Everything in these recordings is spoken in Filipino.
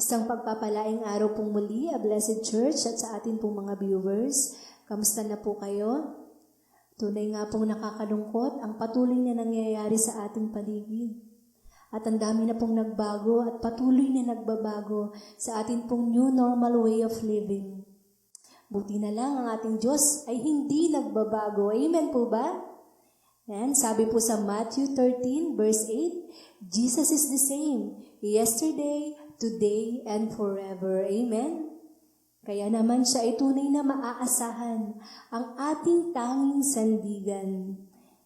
Isang pagpapalaing araw pong muli, a blessed church at sa atin pong mga viewers. Kamusta na po kayo? Tunay nga pong nakakalungkot ang patuloy na nangyayari sa ating paligid. At ang dami na pong nagbago at patuloy na nagbabago sa atin pong new normal way of living. Buti na lang ang ating Diyos ay hindi nagbabago. Amen po ba? And sabi po sa Matthew 13 verse 8, Jesus is the same yesterday, today, and forever. Amen? Kaya naman siya ay tunay na maaasahan, ang ating tanging sandigan.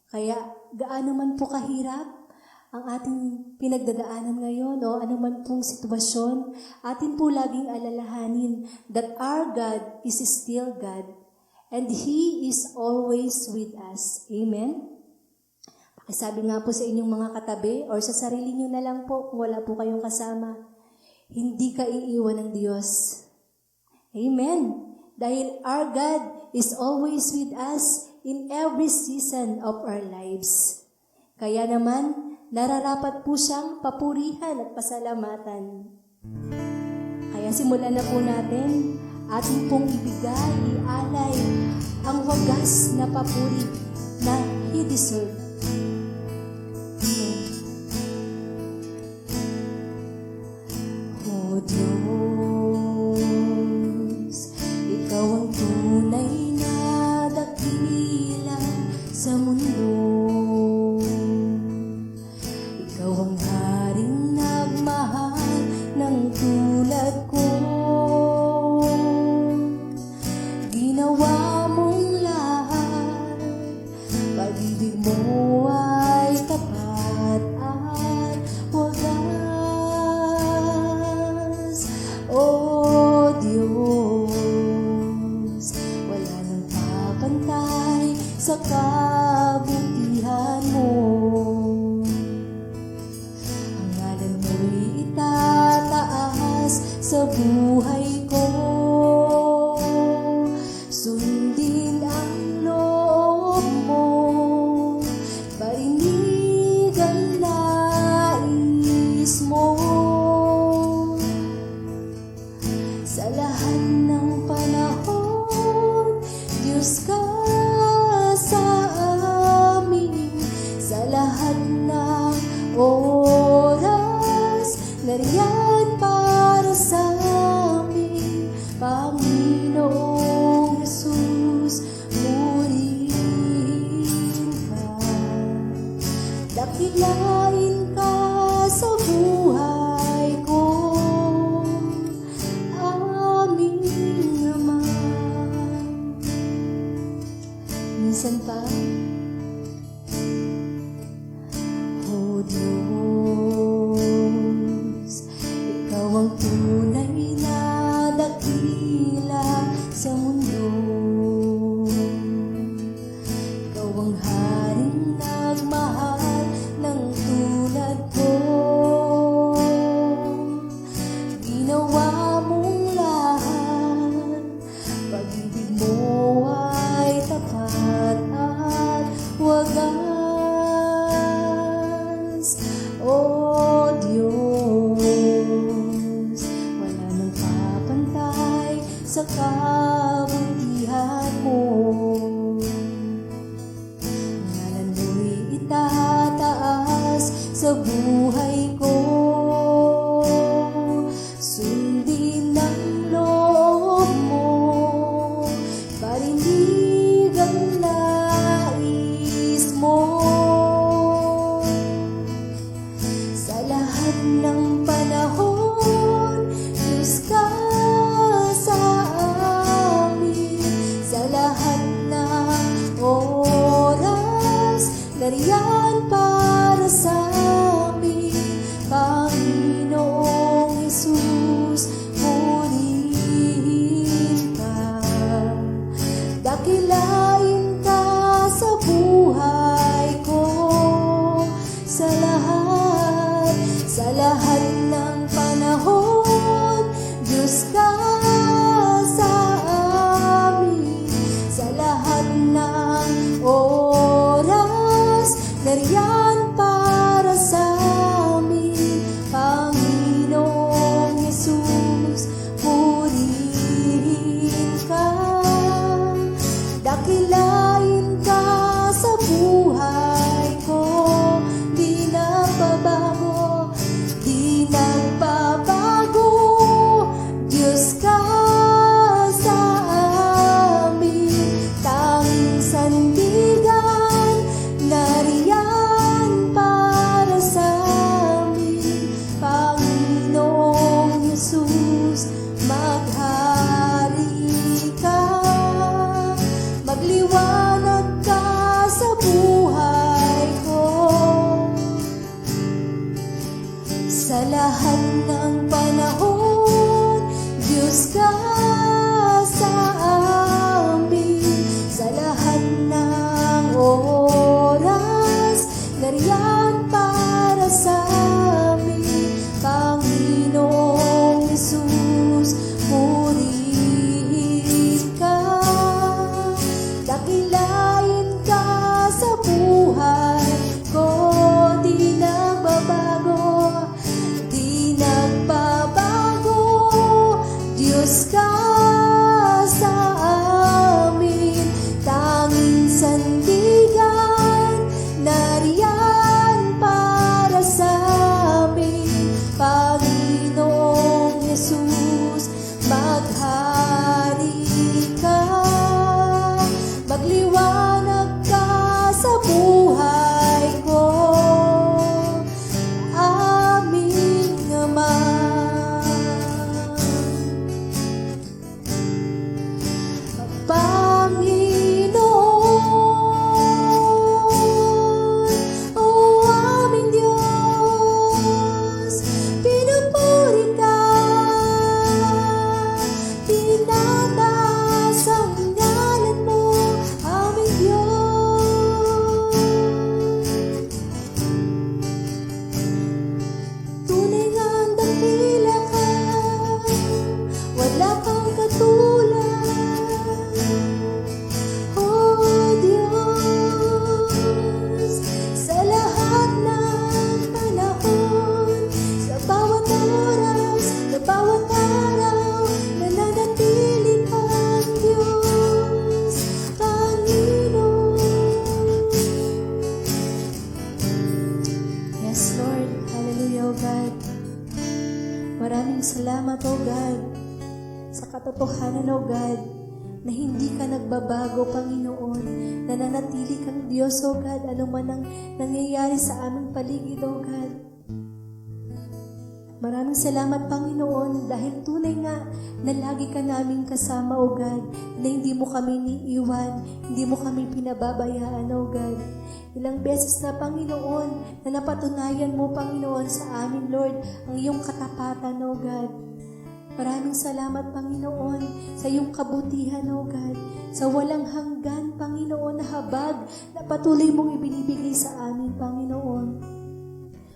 Kaya gaano man po kahirap ang ating pinagdadaanan ngayon o anuman pong sitwasyon, atin po laging alalahanin that our God is still God and He is always with us. Amen? Pakisabi nga po sa inyong mga katabi or sa sarili nyo na lang po kung wala po kayong kasama, hindi ka iiwan ng Diyos. Amen? Dahil our God is always with us in every season of our lives. Kaya naman, nararapat po siyang papurihan at pasalamatan. Kaya simulan na po natin ating pong ibigay, ialay ang wagas na papuri na He deserves. O Diyos, Ikaw ang tunay na dakila sa mundo. Ikaw ang haring nagmahal ng tulad ko. Ginawa mong lahat, pag-ibig mo ay tapat at wagas. O Diyos, wala nang papantay sa kabutihan mo. Ang ngalan mo'y itataas sa buhay ko. Sundin ang loob mo, parinig ang nais mo. Sa lahat ng panahon, Diyos ka sa amin. Sa lahat ng oras, nariyan para sa amin. Panginoong Jesus, purihin ka. Dakilain ka sa buhay ko. Amin naman. Minsan pa, O Diyos, Ikaw ang tunay na dakila sa mundo. Ikaw ang haring nagmahal ng tulad ko. Ginawa mong lahat, pag-ibig mo ay tapat at wagas. O Diyos, wala nang papantay sa kabutihan mo. Ang ngalan mo'y itataas sa buhay ko. Sundin ang loob mo, parinig ang nais mo. Sa lahat ng panahon, Diyos ka sa amin. Sa lahat ng oras, nariyan para sa amin. Panginoong Jesus, purihin ka. Dakilain ka sa buhay ko. Sa lahat ng panahon, Diyos ka sa amin. Sa lahat ng oras, nariyan para sa amin. Panginoong Jesus, nariyan para sa amin. Panginoong Jesus, purihin ka. Dakilain ka sa buhay ko. Di nagbabago, di nagbabago. Diyos ka sa amin, tanging sandigan, nariyan para sa amin. Panginoong Jesus, maghari ka, magliwanag ka sa buhay ko. Aming Ama. Panginoon, o aming Diyos, pinupuri ka, tinataas ang ngalan mo, aming Diyos. Tunay ngang dakila ka, wala kang katulad. Oh Diyos, sa lahat ng panahon, sa bawat oras, sa bawat araw, nananatili kang Diyos, Panginoon. Yes, Lord. Hallelujah, O God. Maraming salamat, O God, sa katotohanan, O God, na hindi ka nagbabago, Panginoon. Nananatili kang Diyos, O God, anuman ang nangyayari sa aming paligid, O God. Maraming salamat, Panginoon, dahil tunay nga na lagi ka namin kasama, O God, na hindi mo kami niiwan, hindi mo kami pinababayaan, O God. Ilang beses na, Panginoon, na napatunayan mo, Panginoon, sa amin, Lord, ang iyong katapatan, O God. Maraming salamat, Panginoon, sa iyong kabutihan, O God, sa walang hanggan, Panginoon, na habag na patuloy mong ibinibigay sa amin, Panginoon.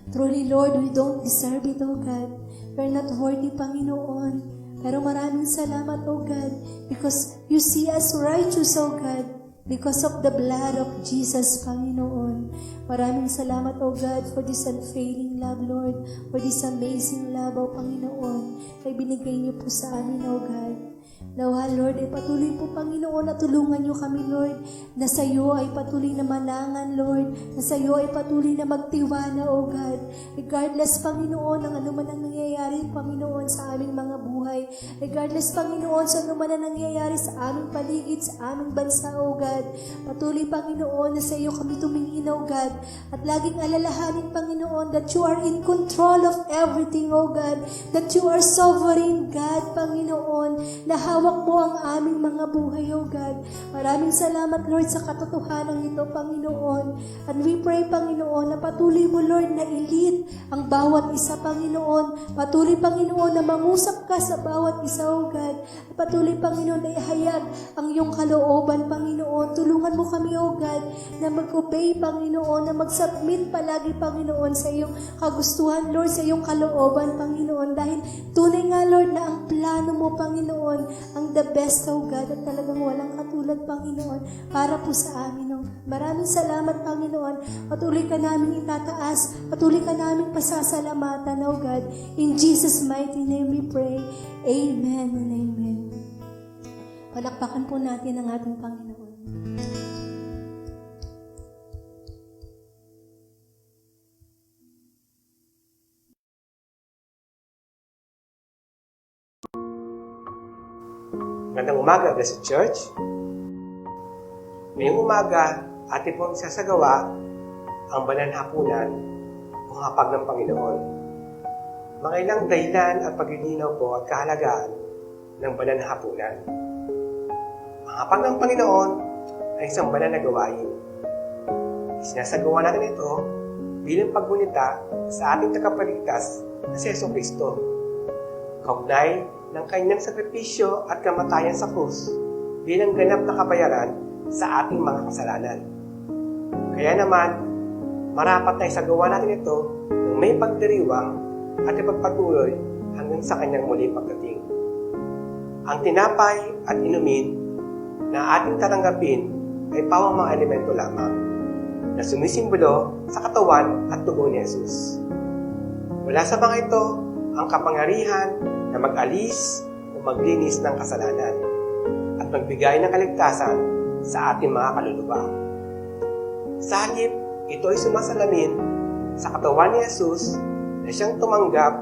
Truly, Lord, we don't deserve it, O God. We're not worthy, Panginoon. Pero maraming salamat, O God, because you see us righteous, O God, because of the blood of Jesus, Panginoon. Maraming salamat, O God, for this unfailing love, Lord, for this amazing love, O Panginoon, na ibinigay niyo po sa amin, O God. Nawa, Lord, ay patuloy po, Panginoon, na tulungan niyo kami, Lord, na sa iyo ay patuloy na manangan, Lord, na sa iyo ay patuloy na magtiwala, O God. Regardless, Panginoon, ng anuman ang nangyayari, Panginoon, sa aming mga buhay. Regardless, Panginoon, sa anuman ang nangyayari sa aming paligid, sa aming bansa, O God. Patuloy, Panginoon, na sa iyo kami tumingin, O God. At laging alalahanin, Panginoon, that you are in control of everything, O God. That you are sovereign, God, Panginoon, na hawak mo ang aming mga buhay, O God. Maraming salamat, Lord, sa katotohanan ito, Panginoon. And we pray, Panginoon, na patuloy mo, Lord, na i-lead ang bawat isa, Panginoon. Patuloy, Panginoon, na mangusap ka sa bawat isa, O God. Patuloy, Panginoon, na ihayag ang iyong kalooban, Panginoon. Tulungan mo kami, O God, na mag-obey, Panginoon, na mag-submit palagi, Panginoon, sa iyong kagustuhan, Lord, sa iyong kalooban, Panginoon. Dahil tunay nga, Lord, na ang plano mo, Panginoon, ang the best, O God, at talagang walang katulad, Panginoon, para po sa amin, O. Maraming salamat, Panginoon. Patuloy ka namin itataas, patuloy ka namin pasasalamatan, O God. In Jesus' mighty name we pray. Amen and amen. Palakpakan po natin ang ating Panginoon. Magandang umaga, Blessed Church. Ngayong umaga, atin pong isasagawa ang banal na hapunan o hapag ng Panginoon. Mga ilang dahilan at paglilinaw po at kahalagaan ng banal na hapunan. Ang hapag ng Panginoon ay isang banal na gawain. Sinasagawa natin ito bilang paggunita sa ating tagapagligtas na si Jesucristo. Kaugnay ng kanyang sakripisyo at kamatayan sa krus bilang ganap na kabayaran sa ating mga kasalanan. Kaya naman, marapat na isagawa natin ito ng may pagdiriwang at ipagpatuloy hanggang sa kanyang muli pagdating. Ang tinapay at inumin na ating tatanggapin ay pawang mga elemento lamang na sumisimbolo sa katawan at dugo ni Jesus. Wala sa mga ito ang kapangyarihan na mag-alis o maglinis ng kasalanan at magbigay ng kaligtasan sa ating mga kaluluwa. Sa halip, ito ay sumasalamin sa katawan ni Jesus na siyang tumanggap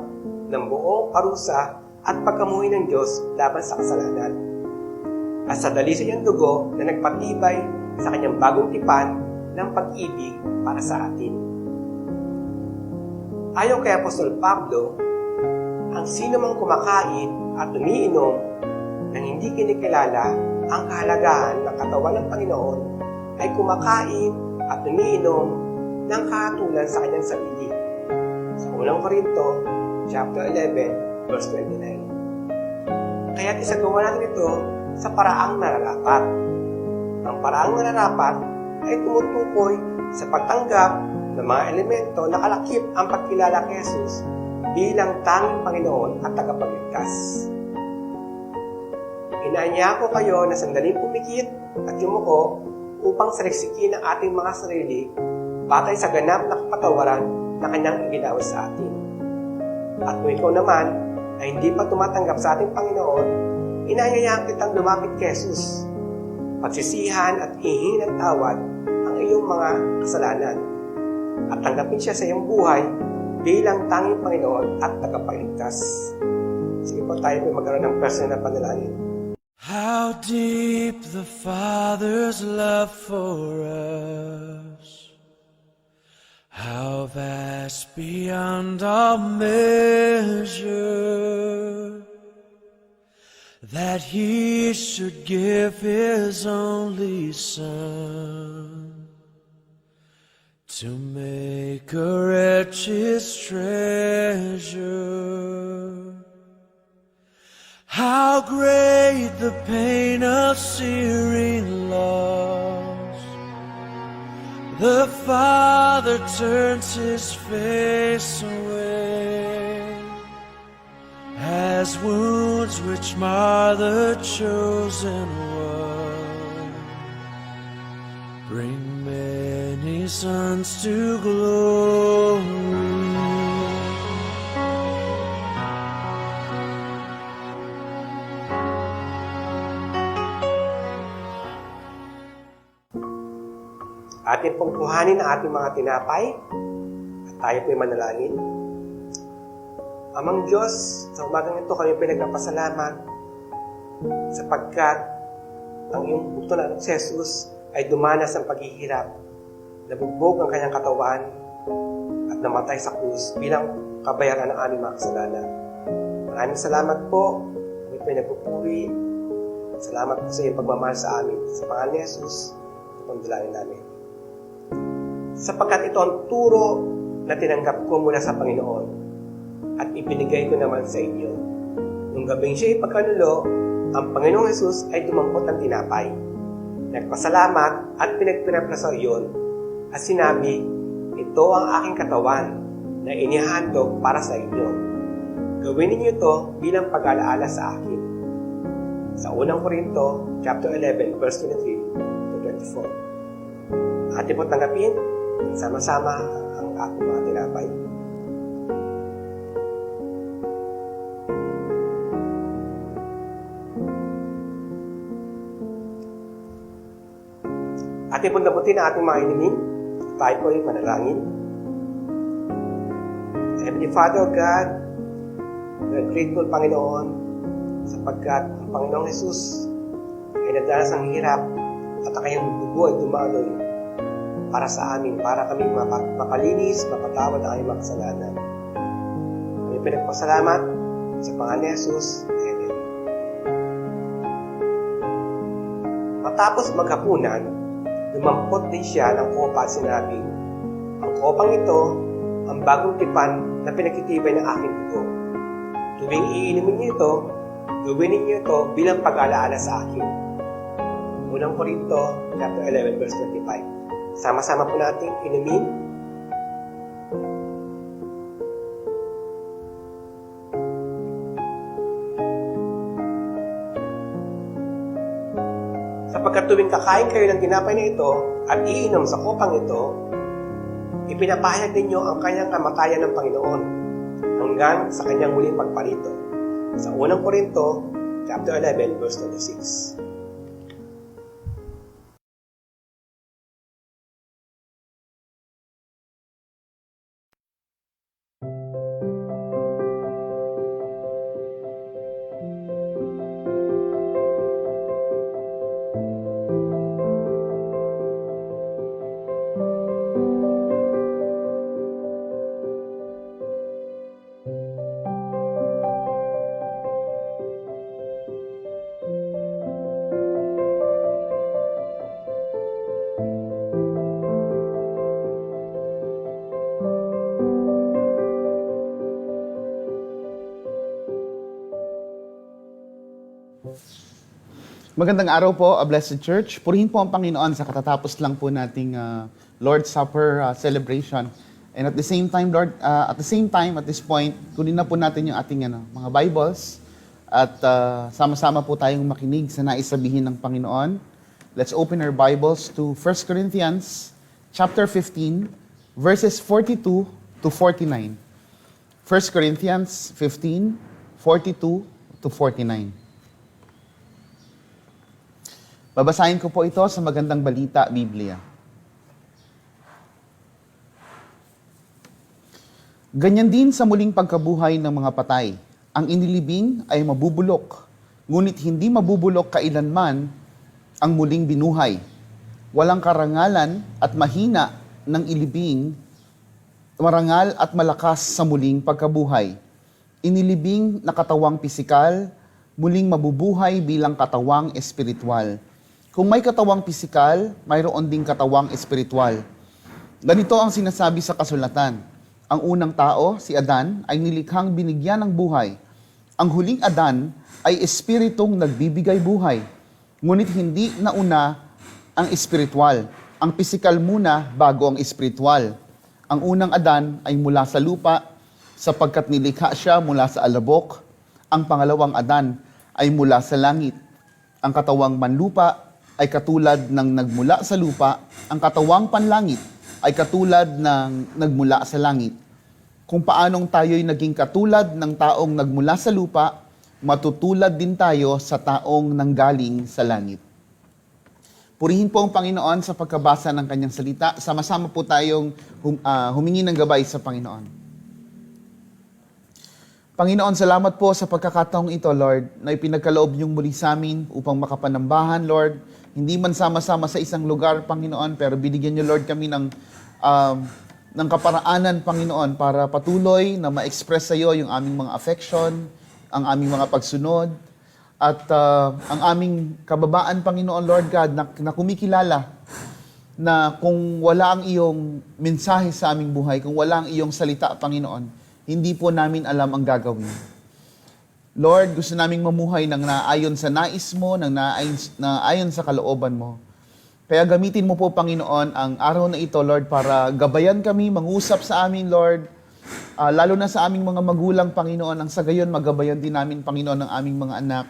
ng buong parusa at pagkamuhi ng Diyos laban sa kasalanan. At sa dalisay niyang dugo na nagpatibay sa kanyang bagong tipan ng pag-ibig para sa atin. Ayon kay Apostol Pablo, ang sino mang kumakain at umiinom nang hindi kinikilala ang kahalagahan ng katawan ng Panginoon ay kumakain at umiinom ng kahatulan sa kanyang sarili. Sa unang Korinto, chapter 11, verse 29. Kaya't isagawa natin ito sa paraang nararapat. Ang paraang nararapat ay tumutukoy sa pagtanggap ng mga elemento na kalakip ang pagkilala kay Jesus bilang tanging Panginoon at tagapagligtas. Inaanya ko kayo na sandaling pumikit at yumuko upang saliksikin ang ating mga sarili batay sa ganap na kapatawaran na kanyang iginawa sa atin. At kung ikaw naman ay hindi pa tumatanggap sa ating Panginoon, inaanyayaan kitang lumapit kay Jesus, pagsisihan at hihingi ng tawad ang iyong mga kasalanan at tanggapin siya sa iyong buhay bilang tanging Panginoon at tagapagligtas. Sige po, tayo po magkaroon ng personal na panalangin. How deep the Father's love for us, how vast beyond our measure, that He should give His only Son to make a wretch His treasure. How great the pain of searing loss! The Father turns His face away, as wounds which mar the chosen one bring many sons to glory. Atin pong kuhanin ang ating mga tinapay at tayo po'y manalangin. Amang Diyos, sa umagang ito kami pinagpapasalamat sapagkat ang iyong buto na si Jesus ay dumanas ng paghihirap, nabugbog ang kanyang katawan at namatay sa krus bilang kabayaran ng aming mga kasalanan. Maraming salamat po, kami pinagpupuri. Salamat po sa iyong pagmamahal sa amin. Sa pangalan ni Jesus, ito pong dalangin namin. Sapagkat ito ang turo na tinanggap ko mula sa Panginoon at ibinigay ko naman sa inyo. Nung gabing siya ipagkanulo, ang Panginoong Jesus ay dumampot ng tinapay. Nagpasalamat at pinagpinaplasal iyon at sinabi, ito ang aking katawan na inihandog para sa inyo. Gawin ninyo ito bilang pag-alaala sa akin. Sa unang Korinto, chapter 11, verse 23 to 24. Atin po tanggapin sama-sama ang aking mga tinapay. Atin po nabutin ang ating mga iniming. Tayo po ay manalangin. Heavenly Father God, we are grateful, Panginoon, sapagkat ang Panginoong Jesus ay nadanas ang hirap at ang kanyang dugo ay dumaloy para sa amin, para kami mapalinis, mapatawad ang aming mga kasalanan. Kami pinagpasalamat sa pangalan ni Jesus. Amen. Matapos maghapunan, lumampot din siya ng kopa at sinabing, ang kopang ito, ang bagong tipan na pinagtitibay ng aking dugo. Tuwing iinumin niyo ito, gawin ninyo ito bilang pag-alaala sa akin. Unang Korinto, chapter 11, verse 25. Sama-sama po natin inumin Sapagkat tuwing kakain kayo ng tinapay na ito at iinom sa kopang ito, ipinapahayag ninyo ang kanyang kamatayan ng Panginoon hanggang sa kanyang muling pagparito. Sa unang Korinto, chapter 11, verse 26. Magandang araw po, Blessed Church. Purihin po ang Panginoon sa katatapos lang po nating Lord's Supper celebration. And at the same time, Lord, at this point, kunin na po natin yung ating mga Bibles at sama-sama po tayong makinig sa nais sabihin ng Panginoon. Let's open our Bibles to 1 Corinthians chapter 15, verses 42 to 49. 1 Corinthians 15, 42 to 49. Babasahin ko po ito sa Magandang Balita, Biblia. Ganyan din sa muling pagkabuhay ng mga patay. Ang inilibing ay mabubulok, ngunit hindi mabubulok kailanman ang muling binuhay. Walang karangalan at mahina ng ilibing, marangal at malakas sa muling pagkabuhay. Inilibing na katawang pisikal, muling mabubuhay bilang katawang espiritual. Kung may katawang pisikal, mayroon ding katawang espiritual. Ganito ang sinasabi sa kasulatan. Ang unang tao, si Adan, ay nilikhang binigyan ng buhay. Ang huling Adan ay espiritong nagbibigay buhay. Ngunit hindi nauna ang espiritual. Ang pisikal muna bago ang espiritual. Ang unang Adan ay mula sa lupa, sapagkat nilikha siya mula sa alabok. Ang pangalawang Adan ay mula sa langit. Ang katawang manlupa ay katulad ng nagmula sa lupa, ang katawang panlangit ay katulad ng nagmula sa langit. Kung paanong tayo'y naging katulad ng taong nagmula sa lupa, matutulad din tayo sa taong nanggaling sa langit. Purihin po ang Panginoon sa pagkabasa ng kanyang salita. Sama-sama po tayong humingi ng gabay sa Panginoon. Panginoon, salamat po sa pagkakataong ito, Lord, na ipinagkaloob niyong muli sa amin upang makapanambahan, Lord. Hindi man sama-sama sa isang lugar, Panginoon, pero binigyan niyo, Lord, kami ng kaparaanan, Panginoon, para patuloy na ma-express sa iyo yung aming mga affection, ang aming mga pagsunod, at ang aming kababaan, Panginoon, Lord God, na kumikilala na kung wala ang iyong mensahe sa aming buhay, kung wala ang iyong salita, Panginoon, hindi po namin alam ang gagawin. Lord, gusto naming mamuhay ng naayon sa nais mo, ng naayon sa kalooban mo. Kaya gamitin mo po, Panginoon, ang araw na ito, Lord, para gabayan kami, mangusap sa amin, Lord, lalo na sa aming mga magulang, Panginoon, ang sa gayon magabayan din namin, Panginoon, ng aming mga anak.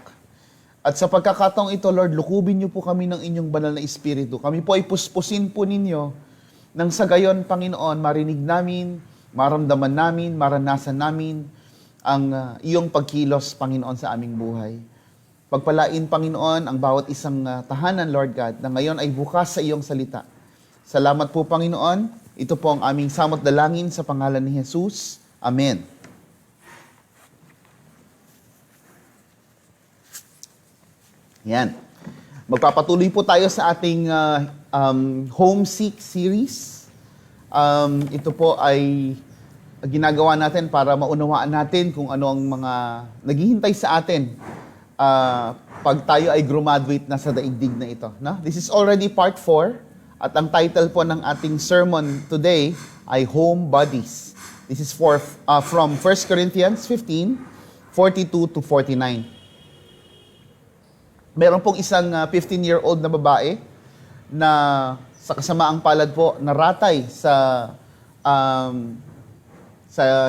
At sa pagkakataong ito, Lord, lukubin niyo po kami ng inyong banal na Espiritu. Kami po ay puspusin po ninyo, nang sa gayon, Panginoon, marinig namin, maramdaman namin, maranasan namin ang iyong pagkilos, Panginoon, sa aming buhay. Pagpalain, Panginoon, ang bawat isang tahanan, Lord God, na ngayon ay bukas sa iyong salita. Salamat po, Panginoon. Ito po ang aming samot dalangin sa pangalan ni Jesus. Amen. Yan. Magpapatuloy po tayo sa ating Homesick series. Ito po ay ginagawa natin para maunawaan natin kung ano ang mga naghihintay sa atin pag tayo ay graduate na sa daigdig na ito. No? This is already part 4 at ang title po ng ating sermon today ay Home Bodies. This is from 1 Corinthians 15, 42 to 49. Meron pong isang 15-year-old na babae na sa kasamaang palad po naratay sa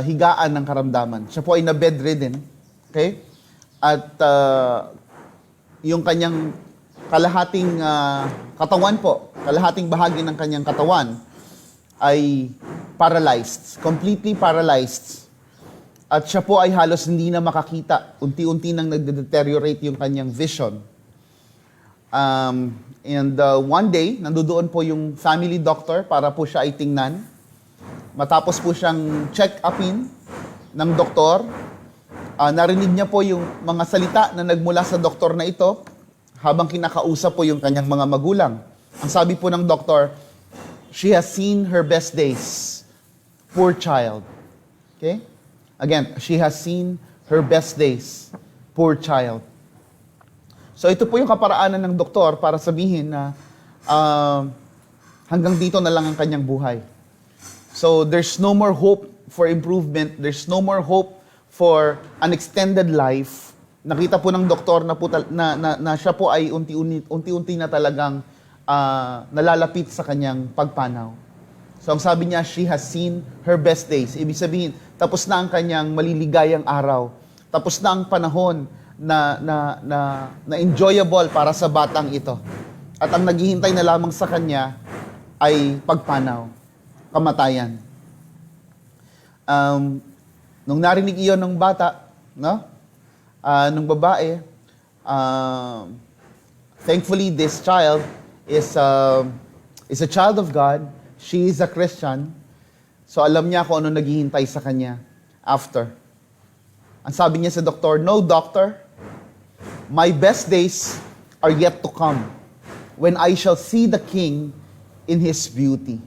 higaan ng karamdaman. Siya po ay na-bedridden. Okay? At yung kanyang kalahating katawan po, kalahating bahagi ng kanyang katawan ay paralyzed, completely paralyzed. At siya po ay halos hindi na makakita. Unti-unti nang nagde-deteriorate yung kanyang vision. One day, nandoon po yung family doctor para po siya ay tingnan. Matapos po siyang check-upin ng doktor, narinig niya po yung mga salita na nagmula sa doktor na ito habang kinakausap po yung kanyang mga magulang. Ang sabi po ng doktor, "She has seen her best days. Poor child." Okay? Again, she has seen her best days. Poor child. So ito po yung kaparaanan ng doktor para sabihin na hanggang dito na lang ang kanyang buhay. So there's no more hope for improvement. There's no more hope for an extended life. Nakita po ng doktor na siya po ay unti-unti na talagang nalalapit sa kanyang pagpanaw. So ang sabi niya, she has seen her best days. Ibig sabihin, tapos na ang kanyang maliligayang araw. Tapos na ang panahon na enjoyable para sa batang ito. At ang naghihintay na lamang sa kanya ay pagpanaw, kamatayan. Nung narinig iyon ng bata, no? Nung babae, thankfully this child is a child of God. She is a Christian. So alam niya kung ano naghihintay sa kanya after. Ang sabi niya sa doktor, "No, doctor, my best days are yet to come when I shall see the King in His beauty."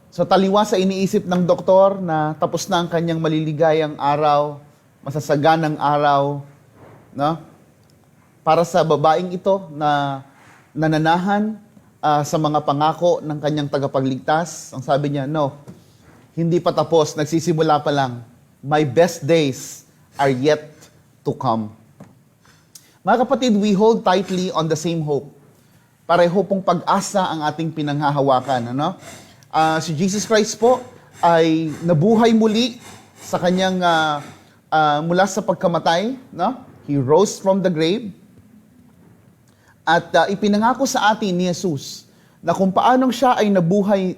So taliwa sa iniisip ng doktor na tapos na ang kanyang maliligayang araw, masasaganang araw, no? Para sa babaeng ito na nananahan sa mga pangako ng kanyang tagapagligtas, ang sabi niya, "No, hindi pa tapos, nagsisimula pa lang. My best days are yet to come." Mga kapatid, we hold tightly on the same hope. Pareho pong pag-asa ang ating pinanghahawakan. Ano? Si Jesus Christ po ay nabuhay muli sa kanyang mula sa pagkamatay. No? He rose from the grave. At ipinangako sa atin ni Jesus na kung paanong siya ay nabuhay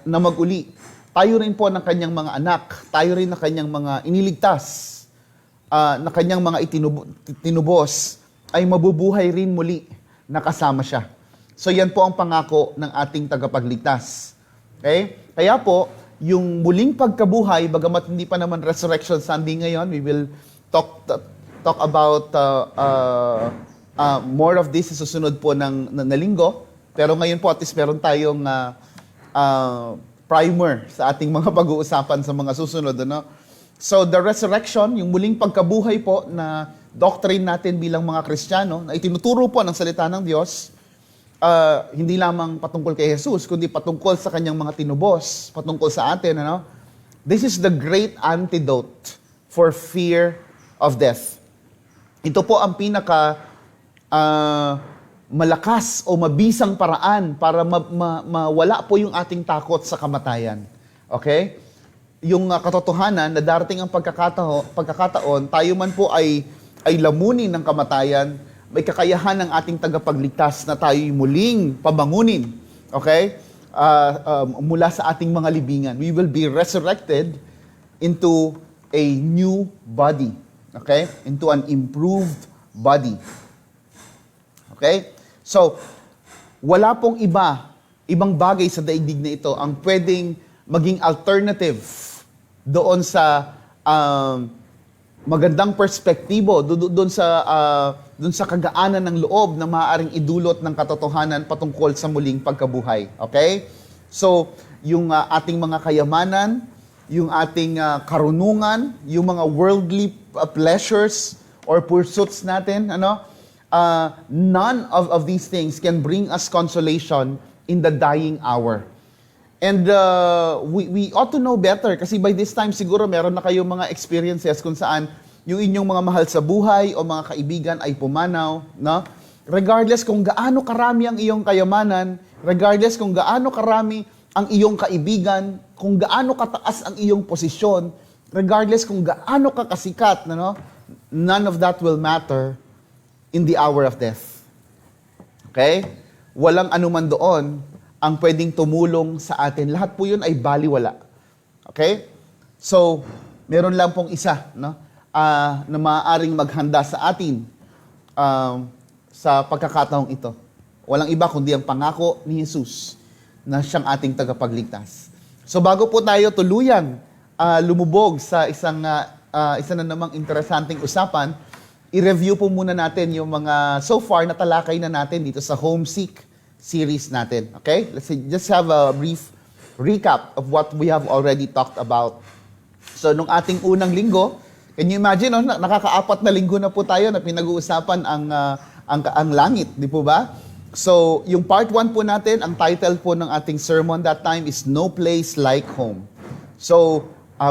na maguli, tayo rin po ng kanyang mga anak, tayo rin ng kanyang mga iniligtas, na kanyang mga itinubos, ay mabubuhay rin muli na kasama siya. So yan po ang pangako ng ating tagapagligtas. Okay? Kaya po, yung muling pagkabuhay, bagamat hindi pa naman Resurrection Sunday ngayon, we will talk about more of this sa susunod po ng linggo. Pero ngayon po at least meron tayong primer sa ating mga pag-uusapan sa mga susunod. Ano? So the resurrection, yung muling pagkabuhay po na doctrine natin bilang mga Kristiyano, na itinuturo po ng salita ng Diyos, hindi lamang patungkol kay Jesus, kundi patungkol sa kanyang mga tinubos, patungkol sa atin. Ano? This is the great antidote for fear of death. Ito po ang pinaka malakas o mabisang paraan para mawala po yung ating takot sa kamatayan. Okay? Yung katotohanan na darating ang pagkakataon, tayo man po ay lamunin ng kamatayan, may kakayahan ng ating tagapagligtas na tayo'y muling pabangunin. Okay? Mula sa ating mga libingan. We will be resurrected into a new body. Okay? Into an improved body. Okay? So, wala pong ibang bagay sa daigdig na ito ang pwedeng maging alternative doon sa magandang perspektibo, doon sa kagaanan ng loob na maaaring idulot ng katotohanan patungkol sa muling pagkabuhay. Okay? So, yung ating mga kayamanan, yung ating karunungan, yung mga worldly pleasures or pursuits natin, none of these things can bring us consolation in the dying hour. And we ought to know better kasi by this time siguro meron na kayong mga experiences kung saan yung inyong mga mahal sa buhay o mga kaibigan ay pumanaw. No? Regardless kung gaano karami ang iyong kayamanan, regardless kung gaano karami ang iyong kaibigan, kung gaano kataas ang iyong posisyon, regardless kung gaano ka kasikat, none of that will matter in the hour of death. Okay? Walang anuman doon ang pwedeng tumulong sa atin. Lahat po yun ay baliwala. Okay? So, meron lang pong isa, no? Na maaaring maghanda sa atin sa pagkakataong ito. Walang iba kundi ang pangako ni Jesus na siyang ating tagapagligtas. So, bago po tayo tuluyang lumubog sa isa na namang interesanting usapan, i-review po muna natin yung mga so far na talakay na natin dito sa Homesick series natin. Okay? Let's just have a brief recap of what we have already talked about. So, nung ating unang linggo, can you imagine, no? Nakaka-4 na linggo na po tayo na pinag-uusapan ang langit, di po ba? So, yung part 1 po natin, ang title po ng ating sermon that time is No Place Like Home. So,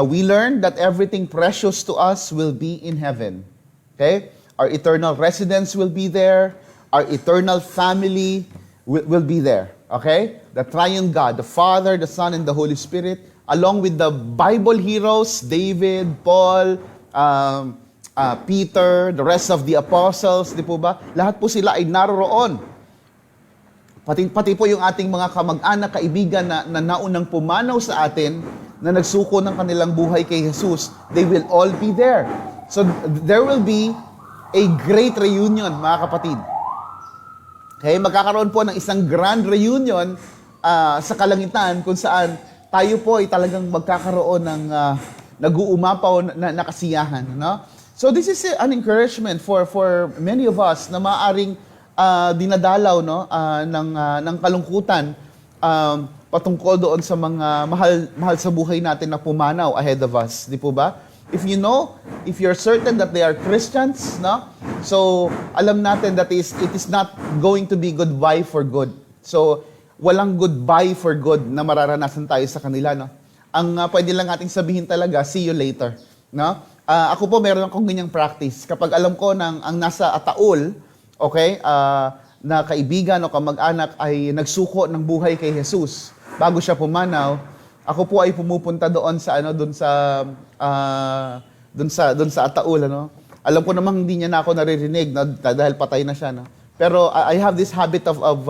we learned that everything precious to us will be in heaven. Okay? Our eternal residence will be there. Our eternal family will be there. Okay? The triune God, the Father, the Son, and the Holy Spirit, along with the Bible heroes, David, Paul, Peter, the rest of the apostles, di po ba? Lahat po sila ay naroroon. Pati po yung ating mga kamag-anak, kaibigan na naunang pumanaw sa atin, na nagsuko ng kanilang buhay kay Jesus, they will all be there. So there will be a great reunion, mga kapatid. Okay, magkakaroon po ng isang grand reunion sa kalangitan kung saan tayo po ay talagang magkakaroon ng nag-uumapaw na kasiyahan. No? So this is an encouragement for many of us na maaaring dinadalaw ng kalungkutan patungkol doon sa mga mahal sa buhay natin na pumanaw ahead of us. Di po ba? If you're certain that they are Christians, no? So, alam natin that it is not going to be goodbye for good. So, walang goodbye for good na mararanasan tayo sa kanila, no? Ang pwede lang nating sabihin talaga, see you later, no? Ako po, meron akong ganyang practice. Kapag alam ko ang nasa ataol, okay, na kaibigan o kamag-anak ay nagsuko ng buhay kay Jesus bago siya pumanaw, ako po ay pumupunta doon sa ataul, ano. Alam ko namang hindi niya na ako naririnig dahil patay na siya, no. Pero I have this habit of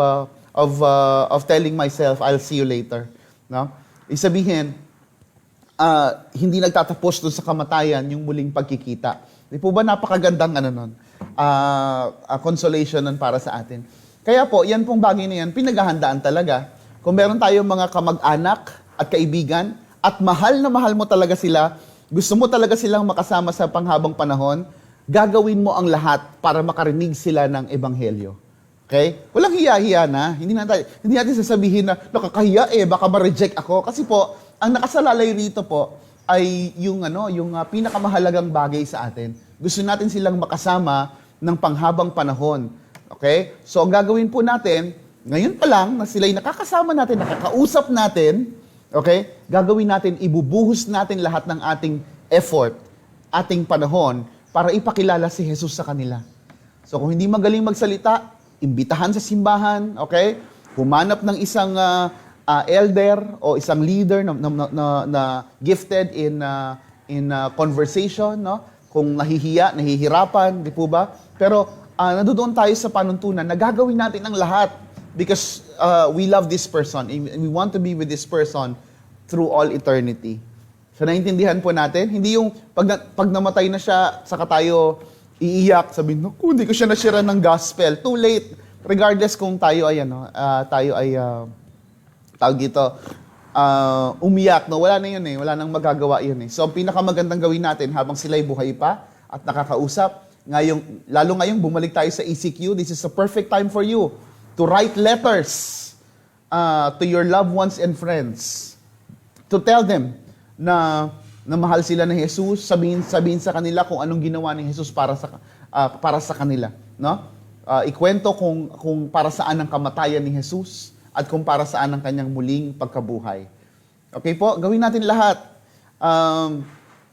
telling myself, I'll see you later, no. Isabihin, hindi nagtatapos doon sa kamatayan yung muling pagkikita. Di po ba napakagandang consolation nun para sa atin. Kaya po, yan pong bagay na yan, pinaghahandaan talaga. Kung meron tayong mga kamag-anak at kaibigan, at mahal na mahal mo talaga sila, gusto mo talaga silang makasama sa panghabang panahon, gagawin mo ang lahat para makarinig sila ng ebanghelyo. Okay? Walang hiya-hiya na. Hindi natin sasabihin na, nakakahiya baka ma-reject ako. Kasi po, ang nakasalalay rito po, ay yung pinakamahalagang bagay sa atin. Gusto natin silang makasama ng panghabang panahon. Okay? So, ang gagawin po natin, ngayon pa lang, na sila'y nakakasama natin, nakakausap natin, okay? Gagawin natin, ibubuhos natin lahat ng ating effort, ating panahon, para ipakilala si Jesus sa kanila. So, kung hindi magaling magsalita, imbitahan sa simbahan, okay? Humanap ng isang elder o isang leader na gifted in conversation, no? Kung nahihirapan, di po ba? Pero nandoon tayo sa panuntunan na gagawin natin ang lahat because we love this person and we want to be with this person through all eternity. So naintindihan po natin, hindi yung pag namatay na siya, saka tayo iiyak, sabihin, naku, hindi ko siya nasira ng gospel. Too late. Regardless kung tayo ay tawag dito, umiyak, no? Wala na yun wala nang magagawa yun So, ang pinakamagandang gawin natin habang sila'y buhay pa at nakakausap, lalo ngayong bumalik tayo sa ECQ, this is a perfect time for you to write letters to your loved ones and friends. To tell them na mahal sila ng Jesus, sabihin sa kanila kung anong ginawa ni Jesus para sa kanila, no? Ikwento kung para saan ang kamatayan ni Jesus at kung para saan ang kanyang muling pagkabuhay. Okay po, gawin natin lahat.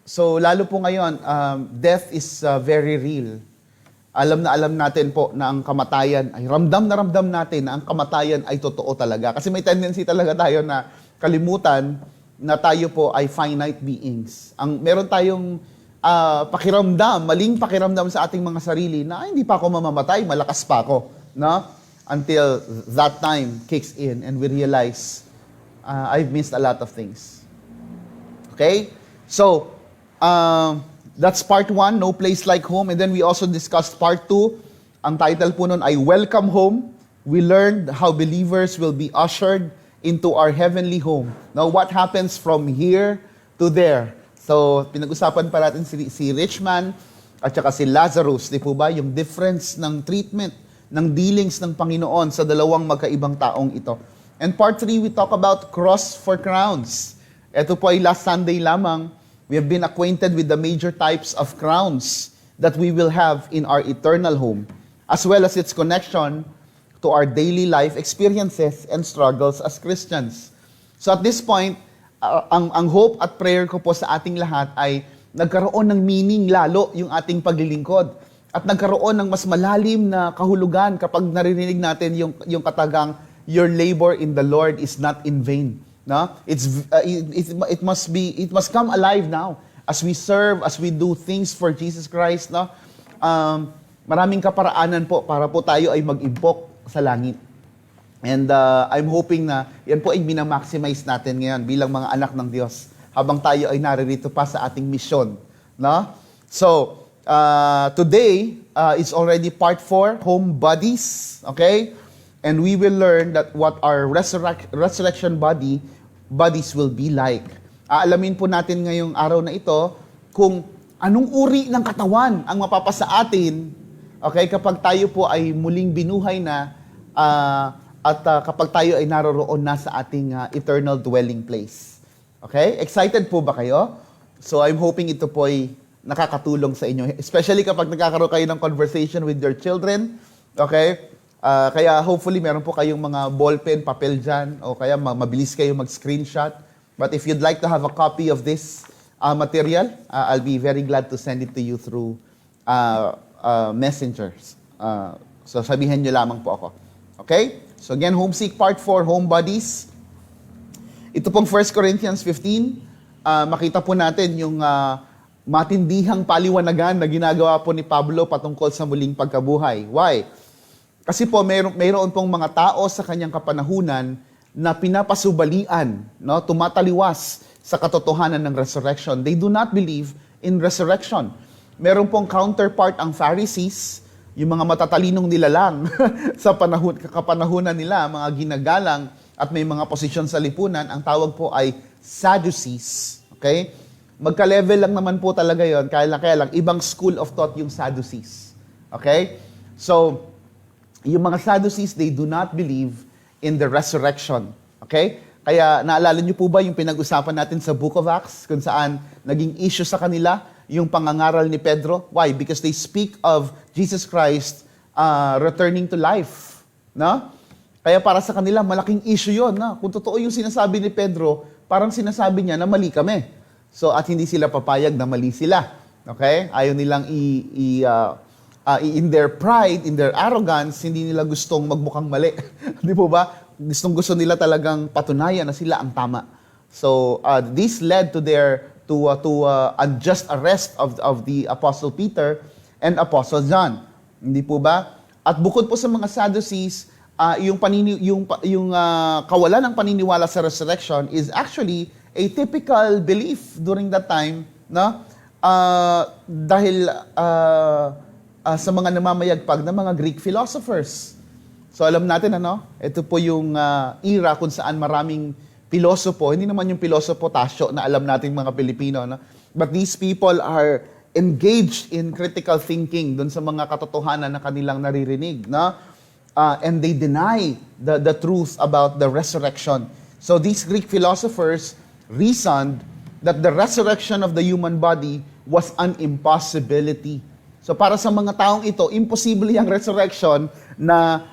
So, lalo po ngayon, death is very real. Alam natin po na ang kamatayan ay ramdam natin na ang kamatayan ay totoo talaga. Kasi may tendency talaga tayo na kalimutan na tayo po ay finite beings. Meron tayong maling pakiramdam sa ating mga sarili na hindi pa ako mamamatay, malakas pa ako. No? until that time kicks in and we realize, I've missed a lot of things. Okay? So, that's part 1, No Place Like Home. And then we also discussed part 2. Ang title po nun ay Welcome Home. We learned how believers will be ushered into our heavenly home. Now, what happens from here to there? So, pinag-usapan pa natin si Richman at saka si Lazarus, di po ba? Yung difference ng treatment, ng dealings ng Panginoon sa dalawang magkaibang taong ito. And part 3, we talk about cross for crowns. Ito po ay last Sunday lamang. We have been acquainted with the major types of crowns that we will have in our eternal home, as well as its connection to our daily life experiences and struggles as Christians. So at this point, ang hope at prayer ko po sa ating lahat ay nagkaroon ng meaning lalo yung ating paglilingkod at nagkaroon ng mas malalim na kahulugan kapag naririnig natin yung katagang, your labor in the Lord is not in vain. No? It must come alive now as we serve, as we do things for Jesus Christ. No? Maraming kaparaanan po para po tayo ay mag-impok sa langit. And I'm hoping na yan po ay minamaximize natin ngayon bilang mga anak ng Diyos habang tayo ay naririto pa sa ating misyon. No? So, today is already part 4, Home Bodies. Okay? And we will learn that what our resurrection bodies will be like. Aalamin po natin ngayong araw na ito kung anong uri ng katawan ang mapapasa atin, okay, kapag tayo po ay muling binuhay na at kapag tayo ay naroroon na sa ating eternal dwelling place. Okay? Excited po ba kayo? So I'm hoping ito po ay nakakatulong sa inyo, especially kapag nagkakaroon kayo ng conversation with your children. Okay? Kaya hopefully meron po kayong mga ballpen, papel dyan, o kaya mabilis kayo mag-screenshot. But if you'd like to have a copy of this material, I'll be very glad to send it to you through messengers. So sabihin nyo lamang po ako. Okay? So again, Homesick Part 4, Home Bodies. Ito pong 1 Corinthians 15, makita po natin yung matindihang paliwanagan na ginagawa po ni Pablo patungkol sa muling pagkabuhay. Why? Kasi po mayroon pong mga tao sa kanyang kapanahunan na pinapasubalian, no, tumataliwas sa katotohanan ng resurrection. They do not believe in resurrection. Meron pong counterpart ang Pharisees, yung mga matatalinong nilalang sa kapanahunan nila, mga ginagalang at may mga posisyon sa lipunan, ang tawag po ay Sadducees. Okay? Magka-level lang naman po talaga yon, kaya lang ibang school of thought yung Sadducees. Okay? So, yung mga Sadducees, they do not believe in the resurrection. Okay? Kaya naalala niyo po ba yung pinag-usapan natin sa Book of Acts kung saan naging issue sa kanila yung pangangaral ni Pedro? Why? Because they speak of Jesus Christ returning to life. No? Kaya para sa kanila, malaking issue yun. No? Kung totoo yung sinasabi ni Pedro, parang sinasabi niya na mali kami. So, at hindi sila papayag na mali sila. Okay? Ayaw nilang in their pride, in their arrogance, hindi nila gustong magmukhang mali. Di po ba? Gusto nila talagang patunayan na sila ang tama. So, this led to unjust arrest of the Apostle Peter and Apostle John. Hindi po ba? At bukod po sa mga Sadducees, yung kawalan ng paniniwala sa resurrection is actually a typical belief during that time, no? Dahil sa mga namamayagpag na mga Greek philosophers. So alam natin, ito po yung era kung saan maraming pilosopo, hindi naman yung pilosopo Tasyo na alam nating mga Pilipino, no? But these people are engaged in critical thinking dun sa mga katotohanan na kanilang naririnig, no? And they deny the truth about the resurrection. So these Greek philosophers reasoned that the resurrection of the human body was an impossibility. So para sa mga taong ito, imposible yung resurrection na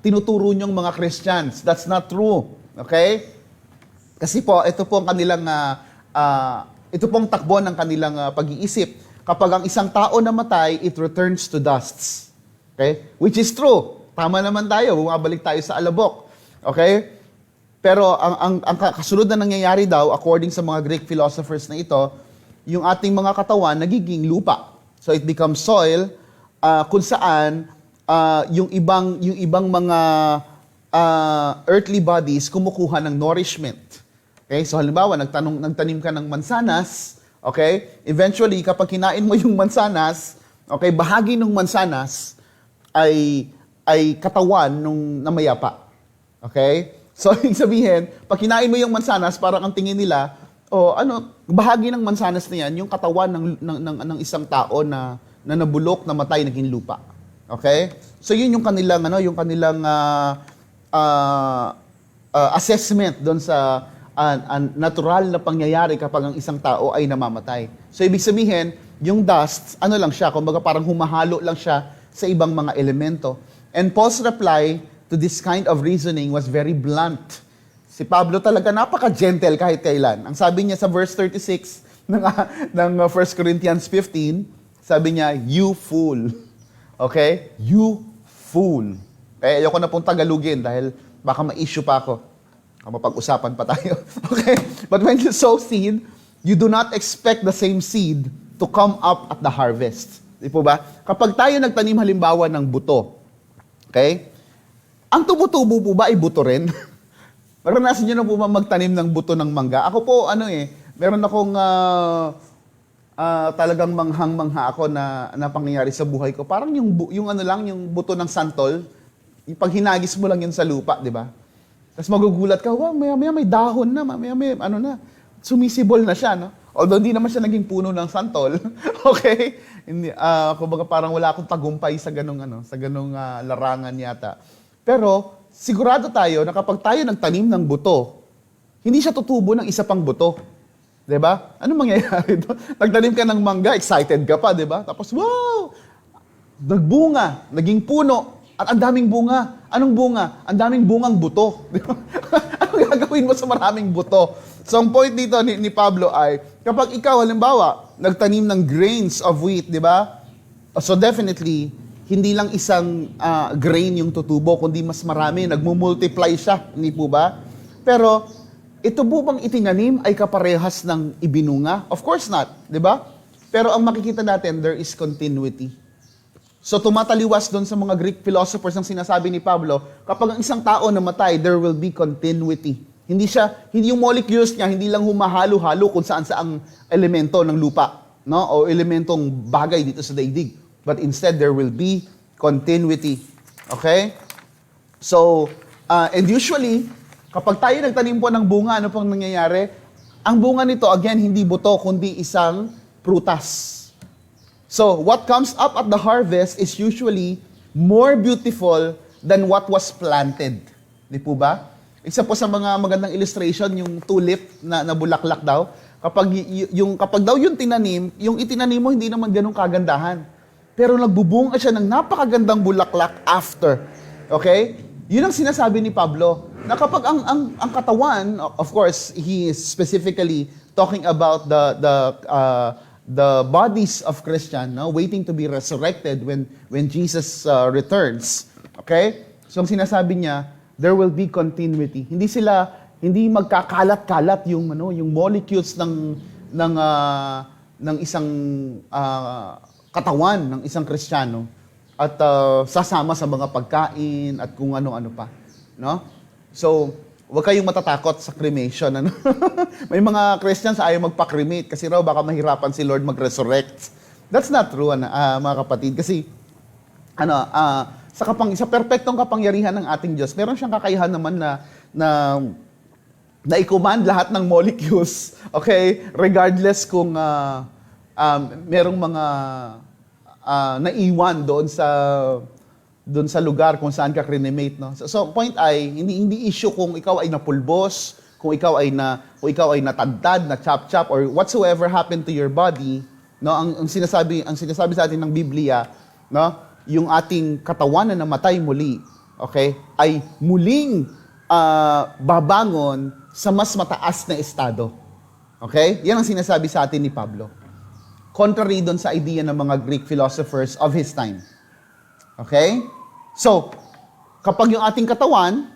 tinuturo niyong mga Christians. That's not true. Okay? Kasi po, ito po ang kanilang, ito pong takbo ng kanilang pag-iisip. Kapag ang isang tao namatay, it returns to dust. Okay? Which is true. Tama naman tayo. Bumabalik tayo sa alabok. Okay? Pero ang kasunod na nangyayari daw, according sa mga Greek philosophers na ito, yung ating mga katawan nagiging lupa. So it becomes soil kung saan yung ibang mga earthly bodies kumukuha ng nourishment. Okay? So halimbawa, nagtanim ka ng mansanas, okay? Eventually, kapag kinain mo yung mansanas, okay, bahagi ng mansanas ay katawan nung namayapa. Okay? So, ibig sabihin, pag kinain mo yung mansanas, parang ang tingin nila, bahagi ng mansanas na yan, yung katawan ng isang tao na nabulok, namatay, naging lupa. Okay? So, yun yung kanilang assessment doon sa natural na pangyayari kapag ang isang tao ay namamatay. So, ibig sabihin, yung dust, lang siya, kumbaga parang humahalo lang siya sa ibang mga elemento. And Paul's reply to this kind of reasoning was very blunt. Si Pablo talaga napaka-gentle kahit kailan. Ang sabi niya sa verse 36 ng 1 Corinthians 15, sabi niya, you fool. Okay? You fool. Kaya ayoko na pong Tagalogin dahil baka ma-issue pa ako. Mapag-usapan pa tayo. Okay? But when you sow seed, you do not expect the same seed to come up at the harvest. Di po ba? Kapag tayo nagtanim halimbawa ng buto, okay? Ang tubo-tubo po ba ay buto rin? Naranasan niyo na po ba magtanim ng buto ng mangga? Ako po, meron akong talagang manghang-mangha ako na pangyayari sa buhay ko. Parang yung buto ng santol, yung pag hinagis mo lang yun sa lupa, di ba? Tapos magugulat ka, wow, maya may dahon na, maya sumisibol na siya, no? Although hindi naman siya naging puno ng santol, okay? Hindi, kumbaga parang wala akong tagumpay sa ganung larangan yata. Pero sigurado tayo na kapag tayo nagtanim ng buto, hindi siya tutubo ng isa pang buto. 'Di ba? Ano mangyayari doon? Nagtanim ka ng mangga, excited ka pa, 'di ba? Tapos wow! Nagbunga, naging puno, at ang daming bunga. Anong bunga? Ang daming bungang buto. Di ba? Ano gagawin mo sa maraming buto? So ang point dito ni Pablo ay, kapag ikaw halimbawa, nagtanim ng grains of wheat, 'di ba? So definitely hindi lang isang grain yung tutubo, kundi mas marami, nagmumultiply siya, hindi po ba? Pero, ito po bang itinanim ay kaparehas ng ibinunga? Of course not, di ba? Pero ang makikita natin, there is continuity. So, tumataliwas doon sa mga Greek philosophers ang sinasabi ni Pablo, kapag ang isang tao namatay, there will be continuity. Hindi yung molecules niya, hindi lang humahalo-halo kung saan-saang elemento ng lupa, no? O elementong bagay dito sa daigdig. But instead, there will be continuity. Okay? So, and usually, kapag tayo nagtanim po ng bunga, ano pong nangyayari? Ang bunga nito, again, hindi buto, kundi isang prutas. So, what comes up at the harvest is usually more beautiful than what was planted. Di po ba? Isa po sa mga magandang illustration, yung tulip na bulaklak daw. Kapag daw yung itinanim mo, hindi naman ganun kagandahan. Pero nagbubunga siya ng napakagandang bulaklak after. Okay? Yun ang sinasabi ni Pablo. Na kapag ang katawan, of course, he is specifically talking about the bodies of Christian, no, waiting to be resurrected when Jesus returns. Okay? So ang sinasabi niya, there will be continuity. Hindi magkakalat-kalat yung molecules ng isang katawan ng isang Kristiyano at sasama sa mga pagkain at kung ano-ano pa, no? So, huwag kayong matatakot sa cremation, ano? May mga Christians ayaw magpa-cremate kasi raw baka mahirapan si Lord mag-resurrect. That's not true, mga kapatid, kasi sa perpektong kapangyarihan ng ating Diyos, meron siyang kakayahan naman na i-command lahat ng molecules, okay? Regardless kung merong mga naiwan doon sa lugar kung saan ka cremate, no. So point ay hindi issue kung ikaw ay napulbos, kung ikaw ay natadtad, na chop or whatsoever happened to your body, no. Ang sinasabi sa atin ng Biblia, no, yung ating katawan na namatay muli, okay, ay muling babangon sa mas mataas na estado. Okay? Yan ang sinasabi sa atin ni Pablo. Contrary doon sa idea ng mga Greek philosophers of his time. Okay? So, kapag yung ating katawan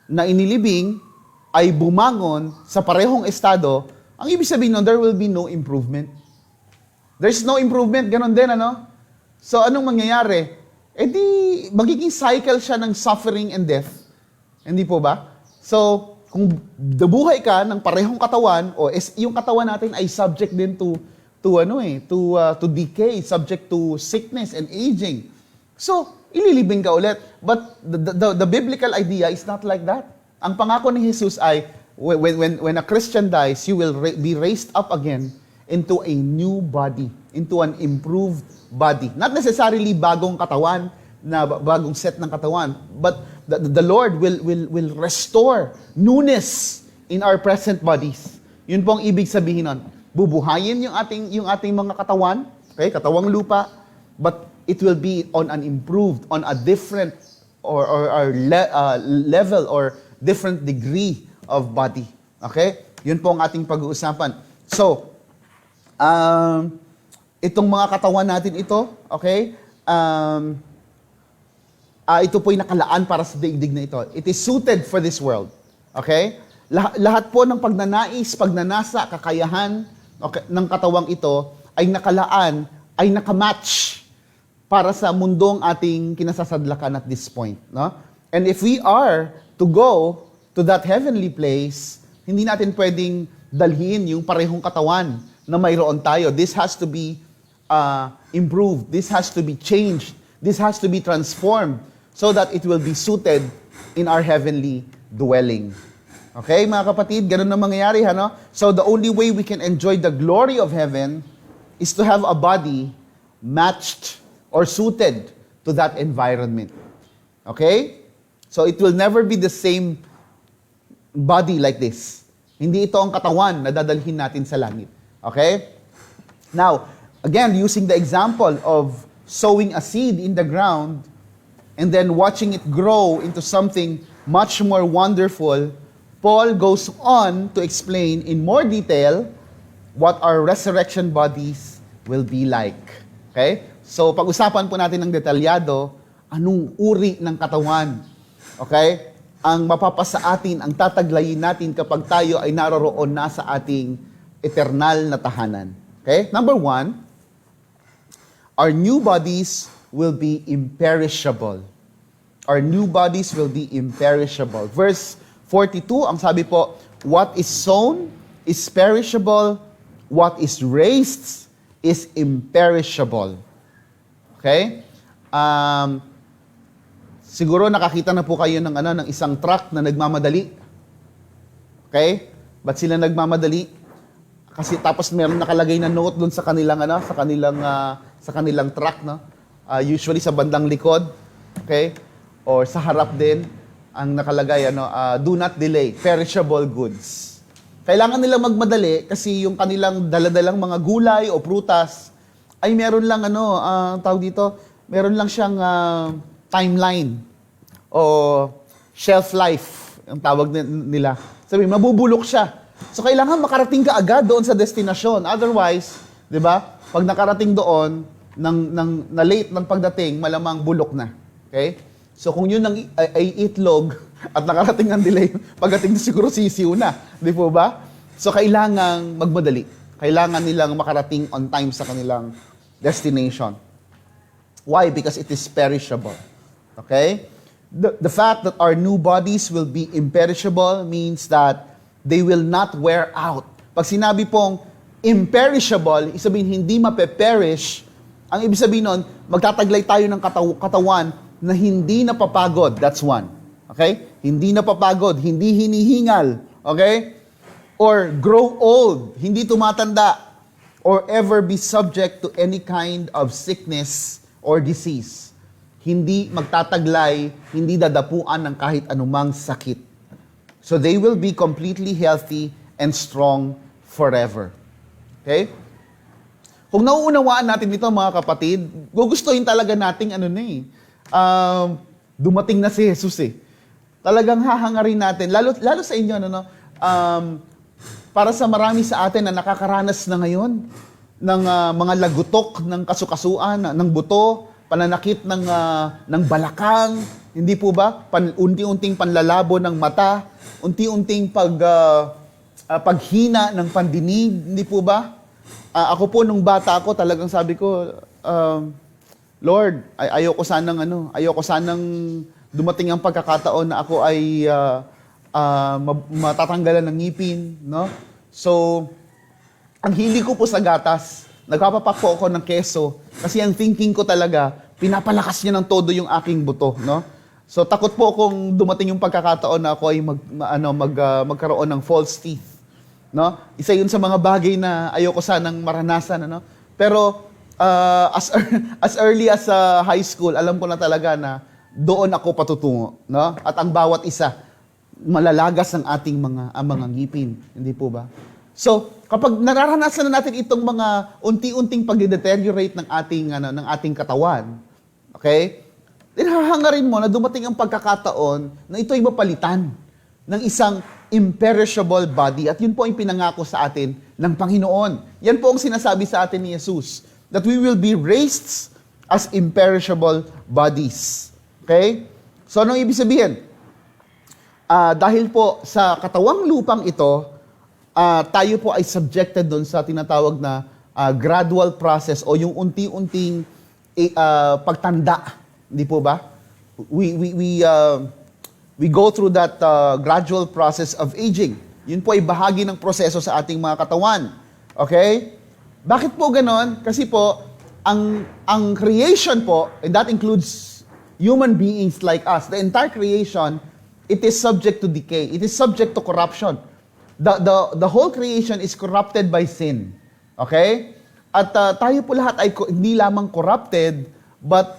na inilibing ay bumangon sa parehong estado, ang ibig sabihin nun, there will be no improvement. There's no improvement, ganon din, ano? So, anong mangyayari? di magiging cycle siya ng suffering and death. Hindi po ba? So, kung dabuhay ka ng parehong katawan, yung katawan natin ay subject din to decay, subject to sickness and aging. So, ililibing ka ulit. But the biblical idea is not like that. Ang pangako ni Jesus ay, when a Christian dies, you will be raised up again into a new body, into an improved body. Not necessarily bagong katawan, bagong set ng katawan, but the Lord will restore newness in our present bodies. Yun po ang ibig sabihin nun. Bubuhayin yung ating mga katawan, okay, katawang lupa, but it will be on an improved, on a different level or different degree of body. Okay? Yun po ang ating pag-uusapan. So, itong mga katawan natin ito, okay? Ito po'y nakalaan para sa daigdig na ito. It is suited for this world. Okay? Lahat po ng pagnanais, pagnanasa, kakayahan ng katawang ito ay nakalaan, ay nakamatch para sa mundong ating kinasasadlakan at this point. No? And if we are to go to that heavenly place, hindi natin pwedeng dalhin yung parehong katawan na mayroon tayo. This has to be improved. This has to be changed. This has to be transformed so that it will be suited in our heavenly dwelling. Okay, mga kapatid, ganun na mangyayari, no? So the only way we can enjoy the glory of heaven is to have a body matched or suited to that environment. Okay? So it will never be the same body like this. Hindi ito ang katawan na dadalhin natin sa langit. Okay? Now, again, using the example of sowing a seed in the ground and then watching it grow into something much more wonderful, Paul goes on to explain in more detail what our resurrection bodies will be like. Okay? So, pag-usapan po natin ng detalyado, anong uri ng katawan. Okay? Ang mapapasa atin, ang tataglayin natin kapag tayo ay naroroon na sa ating eternal na tahanan. Okay? Number 1, our new bodies will be imperishable. Our new bodies will be imperishable. Verse 42, ang sabi po, what is sown is perishable, what is raised is imperishable. Okay? Siguro nakakita na po kayo ng isang truck na nagmamadali. Okay? Ba't sila nagmamadali? Kasi tapos meron nakalagay na note doon sa kanilang truck, no? Usually sa bandang likod, okay? Or sa harap din ang nakalagay do not delay, perishable goods. Kailangan nilang magmadali kasi yung kanilang daladalang mga gulay o prutas ay meron lang meron lang siyang timeline o shelf life, ang tawag nila. Sabi, mabubulok siya. So, kailangan makarating ka agad doon sa destinasyon. Otherwise, di ba, pag nakarating doon, na late ng pagdating, malamang bulok na. Okay? So, kung yun ay itlog at nakarating ng delay, pagdating siguro sisiw na. Di po ba? So, kailangan magmadali. Kailangan nilang makarating on time sa kanilang destination. Why? Because it is perishable. Okay? The fact that our new bodies will be imperishable means that they will not wear out. Pag sinabi pong imperishable, ibig sabihin hindi mape-perish, ang ibig sabihin nun, magtataglay tayo ng katawan na hindi napapagod. That's one. Okay? Hindi napapagod, hindi hinihingal. Okay? Or grow old, hindi tumatanda. Or ever be subject to any kind of sickness or disease. Hindi magtataglay, hindi dadapuan ng kahit anumang sakit. So they will be completely healthy and strong forever. Okay? Kung nauunawaan natin ito, mga kapatid, gugustuhin talaga nating dumating na si Jesus eh. Talagang hahangarin natin, lalo sa inyo, para sa marami sa atin na nakakaranas na ngayon ng mga lagutok ng kasukasuan, ng buto, pananakit ng balakang, hindi po ba? Unti-unting panlalabo ng mata, unti-unting paghina ng pandinig, hindi po ba? Ako po, nung bata ako, talagang sabi ko, Lord, ayoko sanang dumating ang pagkakataon na ako ay matatanggalan ng ngipin, no? So, ang hili ko po sa gatas, nagpapapak po ako ng keso kasi ang thinking ko talaga, pinapalakas niya ng todo yung aking buto, no? So, takot po kung dumating yung pagkakataon na ako ay magkaroon ng false teeth, no? Isa yun sa mga bagay na ayoko sanang maranasan, ano? Pero as early as high school, alam ko na talaga na doon ako patutungo, no? At ang bawat isa malalagas ang ating mga ngipin, hindi po ba? So, kapag nararanasan na natin itong mga unti-unting pag-deteriorate ng ating katawan, okay? Then hahangarin mo na dumating ang pagkakataon na ito ay mapalitan ng isang imperishable body. At yun po ang pinangako sa atin ng Panginoon. Yan po ang sinasabi sa atin ni Jesus, that we will be raised as imperishable bodies. Okay? So, anong ibig sabihin? Dahil po sa katawang lupang ito, tayo po ay subjected doon sa tinatawag na gradual process o yung unti-unting pagtanda. Hindi po ba? We go through that gradual process of aging. Yun po ay bahagi ng proseso sa ating mga katawan. Okay? Bakit po ganon? Kasi po, ang creation po, and that includes human beings like us, the entire creation, it is subject to decay. It is subject to corruption. The whole creation is corrupted by sin. Okay? At tayo po lahat ay hindi lamang corrupted, but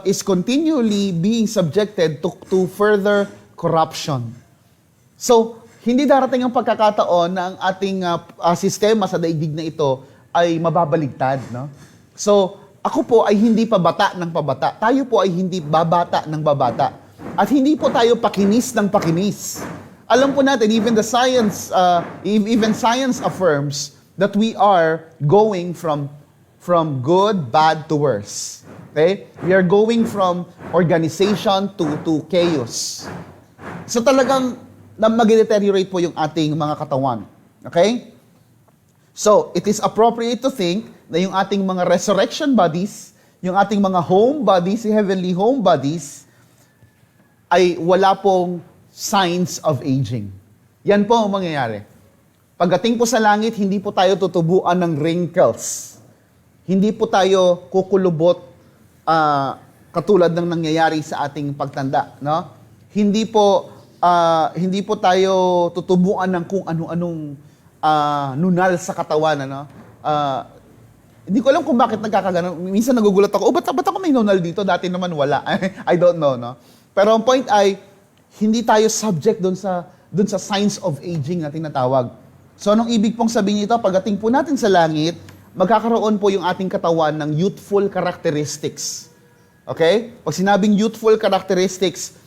is continually being subjected to further corruption. So, hindi darating ang pagkakataon na ang ating sistema sa daigdig na ito ay mababaligtad, no? So, ako po ay hindi pabata ng pabata. Tayo po ay hindi babata ng babata. At hindi po tayo pakinis ng pakinis. Alam po natin, even science affirms that we are going from good, bad to worse. Okay? We are going from organization to chaos. So talagang mag-deteriorate po yung ating mga katawan. Okay? So, it is appropriate to think na yung ating mga resurrection bodies, yung ating mga home bodies, yung heavenly home bodies, ay wala pong signs of aging. Yan po ang mangyayari. Pagdating po sa langit, hindi po tayo tutubuan ng wrinkles. Hindi po tayo kukulubot katulad ng nangyayari sa ating pagtanda, no? Hindi po tayo tutubuan ng kung ano-anong nunal sa katawan, ano? Hindi ko alam kung bakit nagkakaganon. Minsan nagugulat ako, ba't ako may nunal dito? Dati naman wala. I don't know, no? Pero ang point ay, hindi tayo subject doon sa signs of aging na tinatawag. So, anong ibig pong sabihin nito? Pagdating po natin sa langit, magkakaroon po yung ating katawan ng youthful characteristics. Okay? Pag sinabing youthful characteristics,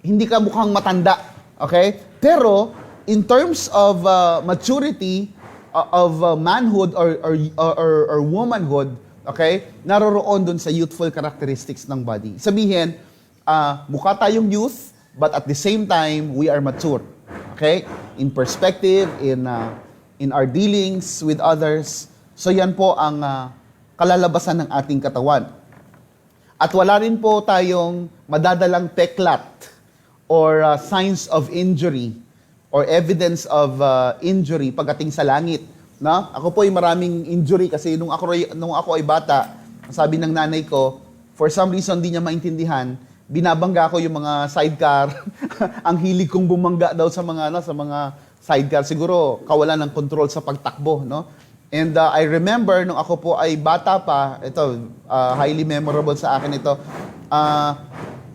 hindi ka mukhang matanda. Okay? Pero, in terms of maturity, of manhood or womanhood, okay? Naroroon dun sa youthful characteristics ng body. Sabihin, mukha tayong youth, but at the same time, we are mature. Okay? In perspective, in our dealings with others. So yan po ang kalalabasan ng ating katawan. At wala rin po tayong madadalang peklat or signs of injury or evidence of injury pagdating sa langit. No? Ako po ay maraming injury kasi nung ako ay bata, sabi ng nanay ko, for some reason di niya maintindihan, binabangga ko yung mga sidecar. Ang hilig kong bumangga daw sa mga sidecar. Siguro kawalan ng control sa pagtakbo, no? And I remember nung ako po ay bata pa, ito highly memorable sa akin ito.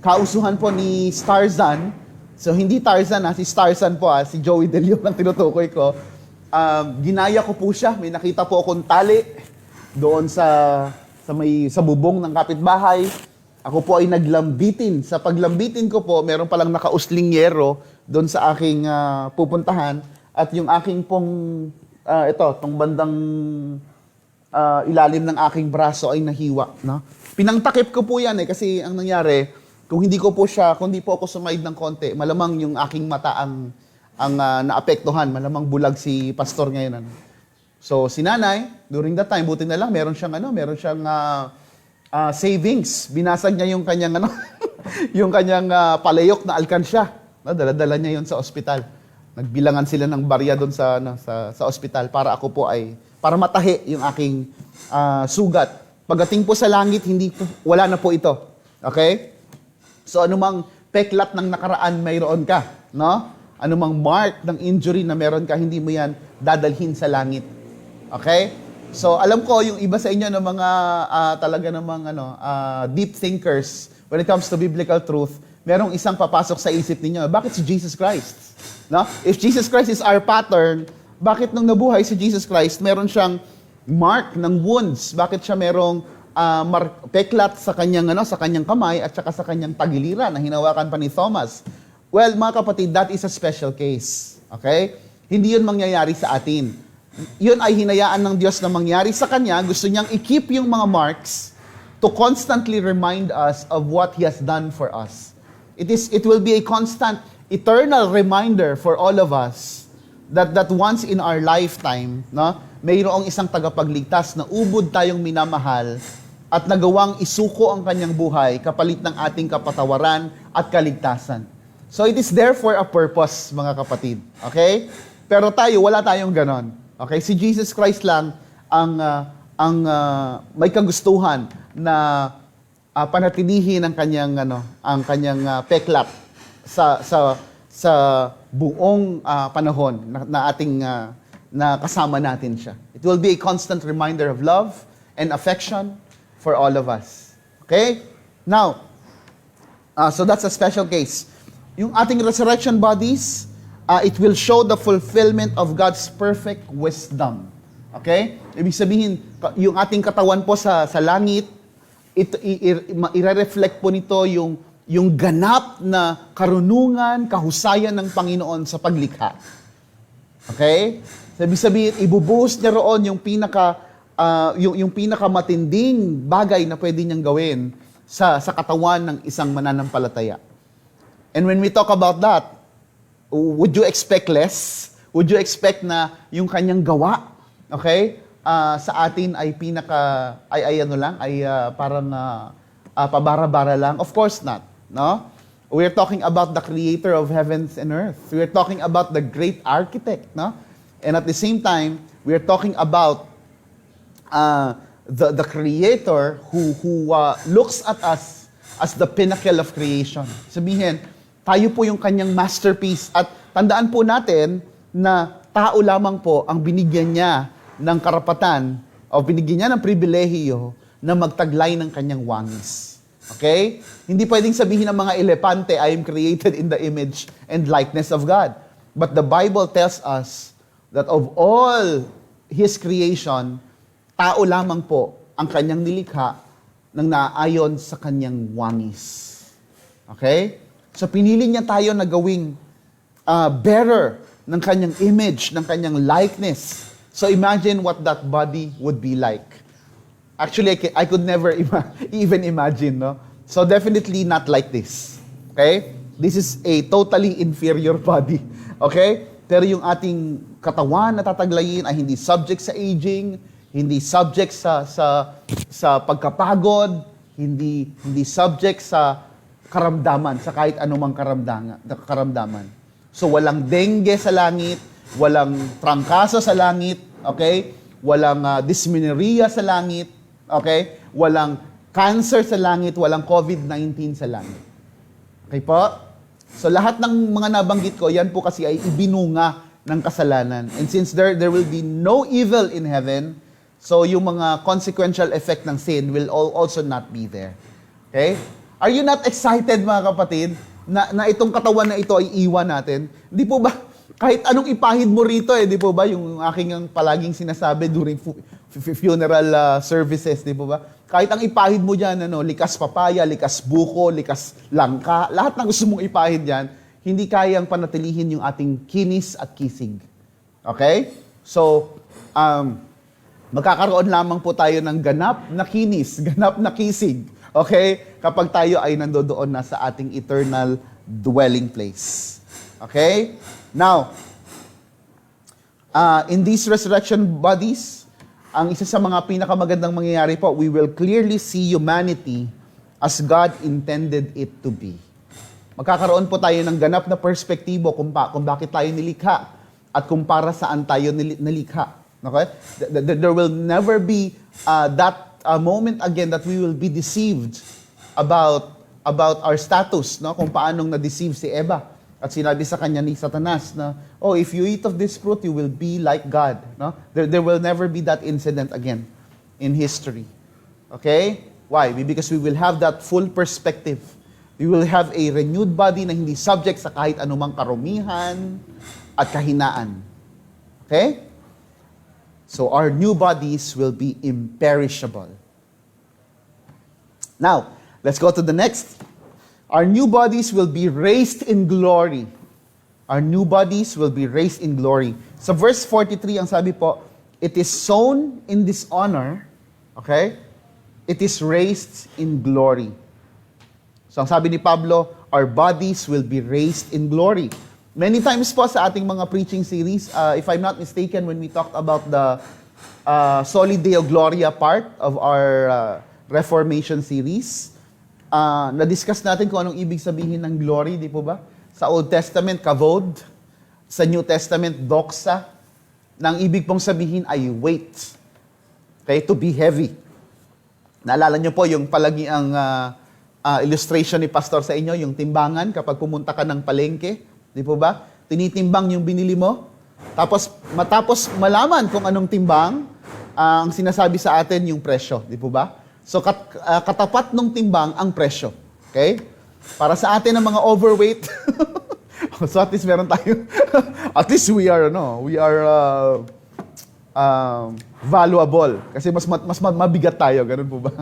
Kausuhan po ni Starzan. So hindi Tarzan si Starzan po si Joey De Leon ang tinutukoy ko. Ginaya ko po siya. May nakita po akong tali doon sa bubong ng kapitbahay. Ako po ay naglambitin. Sa paglambitin ko po, meron palang nakausling yero doon sa aking pupuntahan. At yung aking pong, tong bandang ilalim ng aking braso ay nahiwa. No? Pinangtakip ko po yan kasi ang nangyari, kung hindi po ako sumaid ng konti, malamang yung aking mata ang naapektuhan. Malamang bulag si pastor ngayon. Ano? So si nanay, during that time, buti na lang, meron siyang savings. Binasag niya yung kanyang yung kanyang palayok na alkansya. Dala-dala niya yon sa ospital. Nagbilangan sila ng barya doon sa ospital para para matahi yung aking sugat. Pagdating po sa langit, wala na po ito. Okay? So anumang peklat ng nakaraan mayroon ka, no? Anumang mark ng injury na meron ka, hindi mo yan dadalhin sa langit. Okay? So alam ko yung iba sa inyo ng mga talaga namang deep thinkers when it comes to biblical truth, merong isang papasok sa isip ninyo, bakit si Jesus Christ? No? If Jesus Christ is our pattern, bakit nung nabuhay si Jesus Christ, meron siyang mark ng wounds? Bakit siya merong peklat sa kanyang kamay at saka sa kanyang tagiliran na hinawakan pa ni Thomas? Well, mga kapatid, that is a special case. Okay? Hindi yun mangyayari sa atin. Yun ay hinayaan ng Diyos na mangyari sa kanya. Gusto niyang i-keep yung mga marks to constantly remind us of what He has done for us. It will be a constant, eternal reminder for all of us that once in our lifetime, no, mayroong isang tagapagligtas na ubod tayong minamahal at nagawang isuko ang kanyang buhay kapalit ng ating kapatawaran at kaligtasan. So it is there for a purpose, mga kapatid. Okay? Pero wala tayong ganon. Okay? Si Jesus Christ lang ang may kagustuhan na panatilihin ang kanyang peklat sa buong panahon na kasama natin siya. It will be a constant reminder of love and affection for all of us. Okay? Now, so that's a special case. Yung ating resurrection bodies, it will show the fulfillment of God's perfect wisdom. Okay? Ibig sabihin, yung ating katawan po sa langit, i-reflect po nito yung ganap na karunungan, kahusayan ng Panginoon sa paglikha. Okay? Ibig sabihin, ibubuhos niya roon yung pinakamatinding bagay na pwede niyang gawin sa katawan ng isang mananampalataya. And when we talk about that, would you expect less? Would you expect na yung kanyang gawa, okay, sa atin ay parang pabara-bara lang? Of course not, no? We're talking about the creator of heavens and earth. We're talking about the great architect, no? And at the same time, we're talking about the creator who looks at us as the pinnacle of creation. Sabihin, tayo po yung kanyang masterpiece. At tandaan po natin na tao lamang po ang binigyan niya ng karapatan o binigyan niya ng pribilehiyo na magtaglay ng kanyang wangis. Okay? Hindi pwedeng sabihin ng mga elepante, I am created in the image and likeness of God. But the Bible tells us that of all His creation, tao lamang po ang kanyang nilikha nang naayon sa kanyang wangis. Okay? So pinili niya tayo na gawing bearer ng kanyang image, ng kanyang likeness. So imagine what that body would be like. Actually, I could never even imagine, no? So definitely not like this. Okay? This is a totally inferior body. Okay? Pero yung ating katawan na tataglayin ay hindi subject sa aging, hindi subject sa pagkapagod, hindi subject sa karamdaman, sa kahit anumang karamdaman. So walang dengue sa langit, walang trangkaso sa langit, okay? Walang dysmenorrhea sa langit, okay? Walang cancer sa langit, walang COVID-19 sa langit. Okay po? So lahat ng mga nabanggit ko, yan po kasi ay ibinunga ng kasalanan. And since there will be no evil in heaven, so yung mga consequential effect ng sin will also not be there. Okay? Are you not excited, mga kapatid, na itong katawan na ito ay iwan natin? Di po ba, kahit anong ipahid mo rito, di po ba, yung aking palaging sinasabi during funeral services, di po ba? Kahit ang ipahid mo dyan, likas papaya, likas buko, likas langka, lahat ng gusto mong ipahid dyan, hindi kayang panatilihin yung ating kinis at kisig. Okay? So, magkakaroon lamang po tayo ng ganap na kinis, ganap na kisig. Okay? Kapag tayo ay nandoon na sa ating eternal dwelling place. Okay? Now, in these resurrection bodies, ang isa sa mga pinakamagandang mangyayari po, we will clearly see humanity as God intended it to be. Magkakaroon po tayo ng ganap na perspektibo kung bakit tayo nilikha at kung para saan tayo nilikha. Okay? There will never be that moment again that we will be deceived about our status, no? Kung paanong na-deceive si Eva. At sinabi sa kanya ni Satanas na, oh, if you eat of this fruit, you will be like God. No? There will never be that incident again in history. Okay? Why? Because we will have that full perspective. We will have a renewed body na hindi subject sa kahit anumang karumihan at kahinaan. Okay? So our new bodies will be imperishable. Now, let's go to the next. Our new bodies will be raised in glory. Our new bodies will be raised in glory. Sa verse 43, ang sabi po, it is sown in dishonor, okay? It is raised in glory. So ang sabi ni Pablo, our bodies will be raised in glory. Many times po sa ating mga preaching series, if I'm not mistaken, when we talked about the Soli Deo Gloria part of our Reformation series, na-discuss natin kung anong ibig sabihin ng glory, di po ba? Sa Old Testament, kavod. Sa New Testament, doxa. Na ang ibig pong sabihin ay weight. Okay? To be heavy. Naalala nyo po yung palagi ang illustration ni Pastor sa inyo, yung timbangan kapag pumunta ka ng palengke. Di po ba? Tinitimbang yung binili mo. Tapos, matapos malaman kung anong timbang, ang sinasabi sa atin yung presyo. Di po ba? So, katapat nung timbang ang presyo. Okay? Para sa atin ng mga overweight, so at least meron tayo, at least we are valuable. Kasi mas mabigat tayo. Ganun po ba?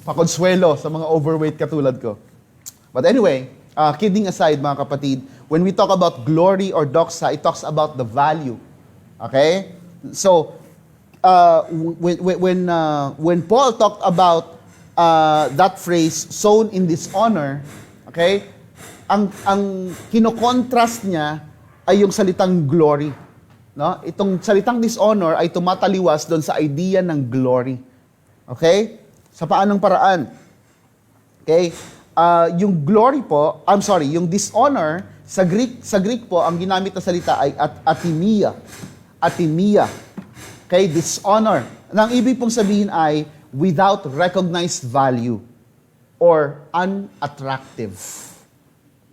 Pakonsuelo sa mga overweight katulad ko. But anyway, kidding aside mga kapatid, when we talk about glory or doxa, it talks about the value. Okay? So, when Paul talked about that phrase, sown in dishonor, okay, ang kino-contrast niya ay yung salitang glory. No? Itong salitang dishonor ay tumataliwas doon sa idea ng glory. Okay? Sa paanong paraan? Okay? Yung glory po, yung dishonor, sa Greek po, ang ginamit na salita ay atimia. Atimia. Okay, dishonor. Ang ibig pong sabihin ay without recognized value or unattractive.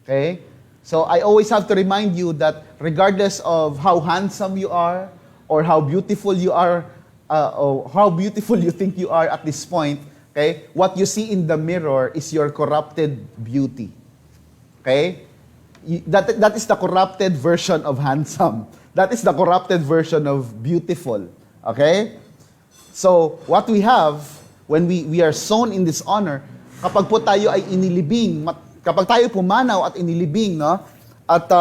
Okay? So I always have to remind you that regardless of how handsome you are or how beautiful you are or how beautiful you think you are at this point, okay, what you see in the mirror is your corrupted beauty. Okay? That is the corrupted version of handsome. That is the corrupted version of beautiful. Okay? So, what we have, when we are sown in dishonor, kapag po tayo ay inilibing, kapag tayo pumanaw at inilibing, no? At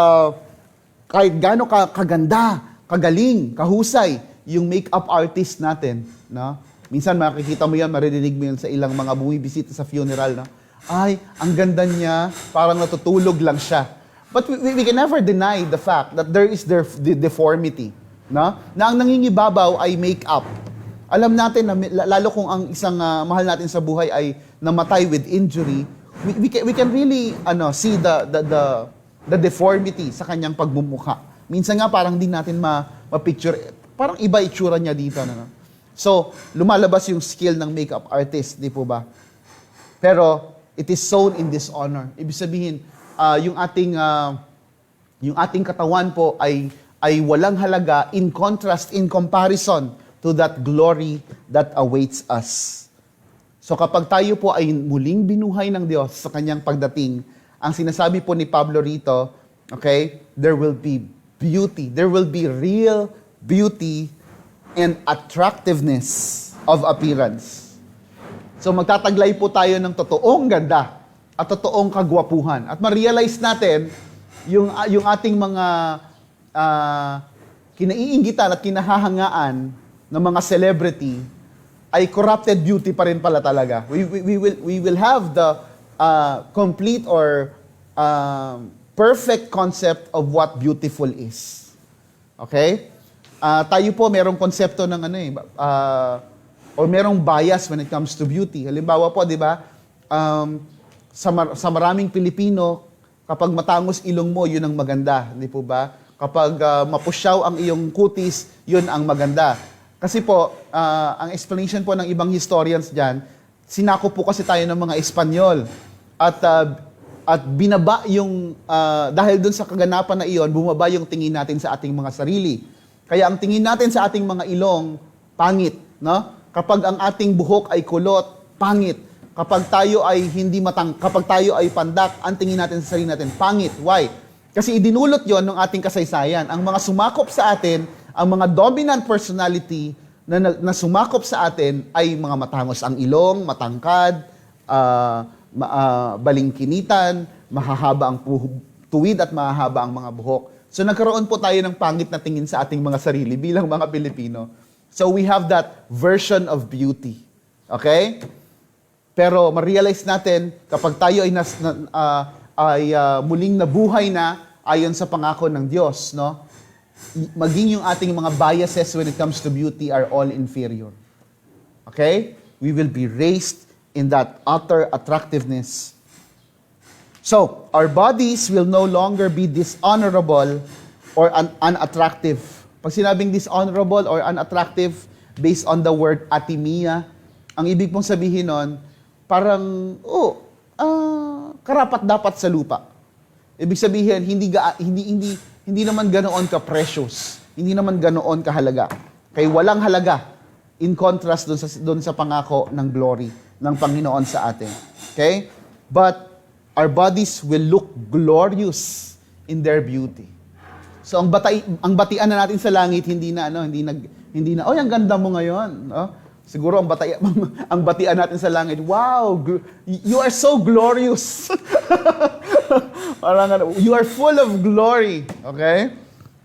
kahit gaano kaganda, kagaling, kahusay, yung makeup artist natin, no? Minsan makikita mo yan, maririnig mo yan sa ilang mga bumibisita sa funeral, no? Ay, ang ganda niya, parang natutulog lang siya. But we can never deny the fact that there is the deformity. Na ang nangingibabaw ay make-up. Alam natin na lalo kung ang isang mahal natin sa buhay ay namatay with injury, we can really see the deformity sa kanyang pagmumukha. Minsan nga parang di natin ma-picture, parang iba itsura niya dito. No? So, lumalabas yung skill ng makeup artist, di po ba? Pero, it is sown in dishonor. Ibig sabihin, yung ating katawan po ay walang halaga in contrast, in comparison to that glory that awaits us. So kapag tayo po ay muling binuhay ng Diyos sa kanyang pagdating, ang sinasabi po ni Pablo rito, okay, there will be beauty. There will be real beauty and attractiveness of appearance. So magtataglay po tayo ng totoong ganda at totoong kagwapuhan. At ma-realize natin yung ating mga kinaiinggitan at kinahahangaan ng mga celebrity ay corrupted beauty pa rin pala talaga. We will have the complete or perfect concept of what beautiful is. Okay? Tayo po merong konsepto ng or merong bias when it comes to beauty. Halimbawa po, di ba, sa maraming Pilipino, kapag matangos ilong mo, yun ang maganda. Hindi po ba? Kapag mapusyaw ang iyong kutis, yun ang maganda. Kasi po, ang explanation po ng ibang historians dyan, sinako po kasi tayo ng mga Espanyol. At binaba yung, dahil dun sa kaganapan na iyon, bumaba yung tingin natin sa ating mga sarili. Kaya ang tingin natin sa ating mga ilong, pangit. No? Kapag ang ating buhok ay kulot, pangit. Kapag tayo ay kapag tayo ay pandak, ang tingin natin sa sarili natin, pangit. Why? Kasi idinulot yon ng ating kasaysayan. Ang mga sumakop sa atin, ang mga dominant personality na sumakop sa atin ay mga matangos ang ilong, matangkad, balingkinitan, mahahaba ang tuwid at mahahaba ang mga buhok. So nagkaroon po tayo ng pangit na tingin sa ating mga sarili bilang mga Pilipino. So we have that version of beauty. Okay? Pero ma-realize natin kapag tayo ay muling nabuhay na ayon sa pangako ng Diyos, no? Maging yung ating mga biases when it comes to beauty are all inferior. Okay? We will be raised in that utter attractiveness. So, our bodies will no longer be dishonorable or unattractive. Pag sinabing dishonorable or unattractive, based on the word atimia, ang ibig pong sabihin nun, parang, karapat-dapat sa lupa. Ibig sabihin, hindi naman ganoon ka-precious. Hindi naman ganoon kahalaga. Kaya walang halaga in contrast doon sa pangako ng glory ng Panginoon sa atin. Okay? But our bodies will look glorious in their beauty. So ang batian na natin sa langit hindi na ang ganda mo ngayon, no? Siguro ang batian natin sa langit, wow, you are so glorious. Parang you are full of glory. Okay?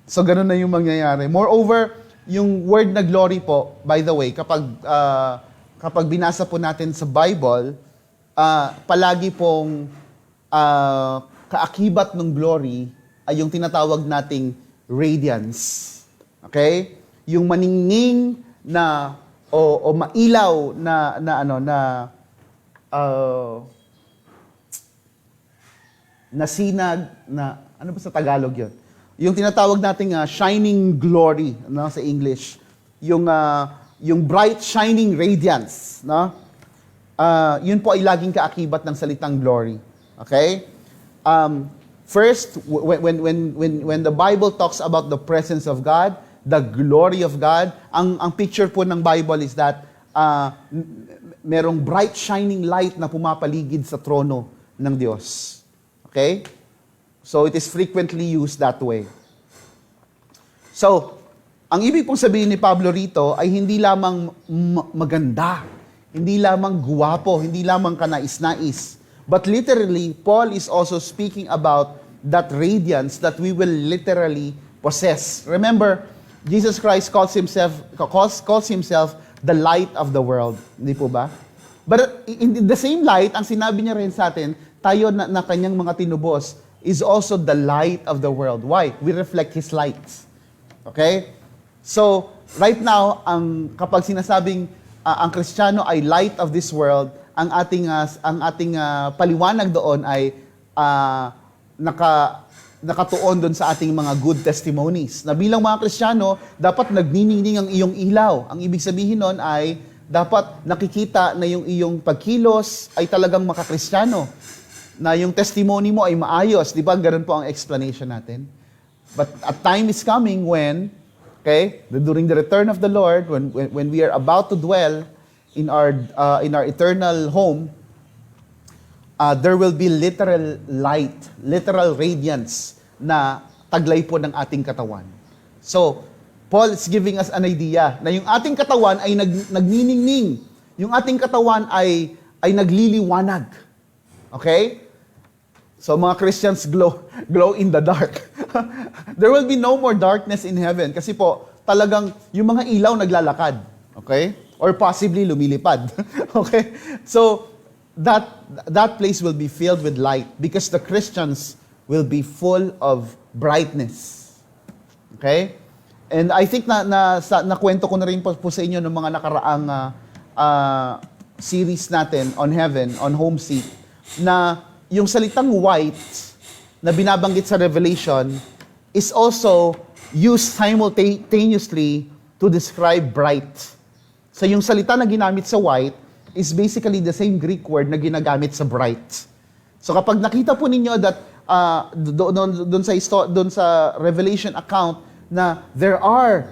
So ganun na yung mangyayari. Moreover, yung word na glory po, by the way, kapag binasa po natin sa Bible, palagi pong kaakibat ng glory ay yung tinatawag nating radiance. Okay? Yung maningning na o mailaw na sinag na ano ba sa Tagalog 'yon? Yung tinatawag nating shining glory, no, sa English. Yung bright shining radiance, no? Yun po ay laging kaakibat ng salitang glory. Okay? First, when the Bible talks about the presence of God, the glory of God, ang picture po ng Bible is that merong bright shining light na pumapaligid sa trono ng Diyos. Okay? So it is frequently used that way. So, ang ibig pong sabihin ni Pablo rito ay hindi lamang maganda, hindi lamang guwapo, hindi lamang kanais-nais. But literally, Paul is also speaking about that radiance that we will literally possess. Remember, Jesus Christ calls himself the light of the world. Hindi po ba? But in the same light, ang sinabi niya rin sa atin, tayo na kanyang mga tinubos, is also the light of the world. Why? We reflect His light. Okay? So, right now, kapag sinasabing ang Kristiyano ay light of this world, ang ating paliwanag doon ay nakatuon doon sa ating mga good testimonies. Na bilang mga Kristiyano, dapat nagniningning ang iyong ilaw. Ang ibig sabihin nun ay dapat nakikita na yung iyong pagkilos ay talagang makakristyano. Na yung testimony mo ay maayos. Di ba? Ganun po ang explanation natin. But a time is coming when, during the return of the Lord, when we are about to dwell in our eternal home, there will be literal light, literal radiance na taglay po ng ating katawan. So, Paul is giving us an idea na yung ating katawan ay nagniningning. Yung ating katawan ay nagliliwanag. Okay? So, mga Christians glow in the dark. There will be no more darkness in heaven kasi po, talagang yung mga ilaw naglalakad. Okay? Or possibly lumilipad. Okay? So, that place will be filled with light because the Christians will be full of brightness. Okay? And I think nakwento ko na rin po sa inyo ng mga nakaraang series natin on heaven, on homesick, na yung salitang white na binabanggit sa Revelation is also used simultaneously to describe bright. So yung salita na ginamit sa white is basically the same Greek word na ginagamit sa bright. So kapag nakita po ninyo that doon sa Revelation account na there are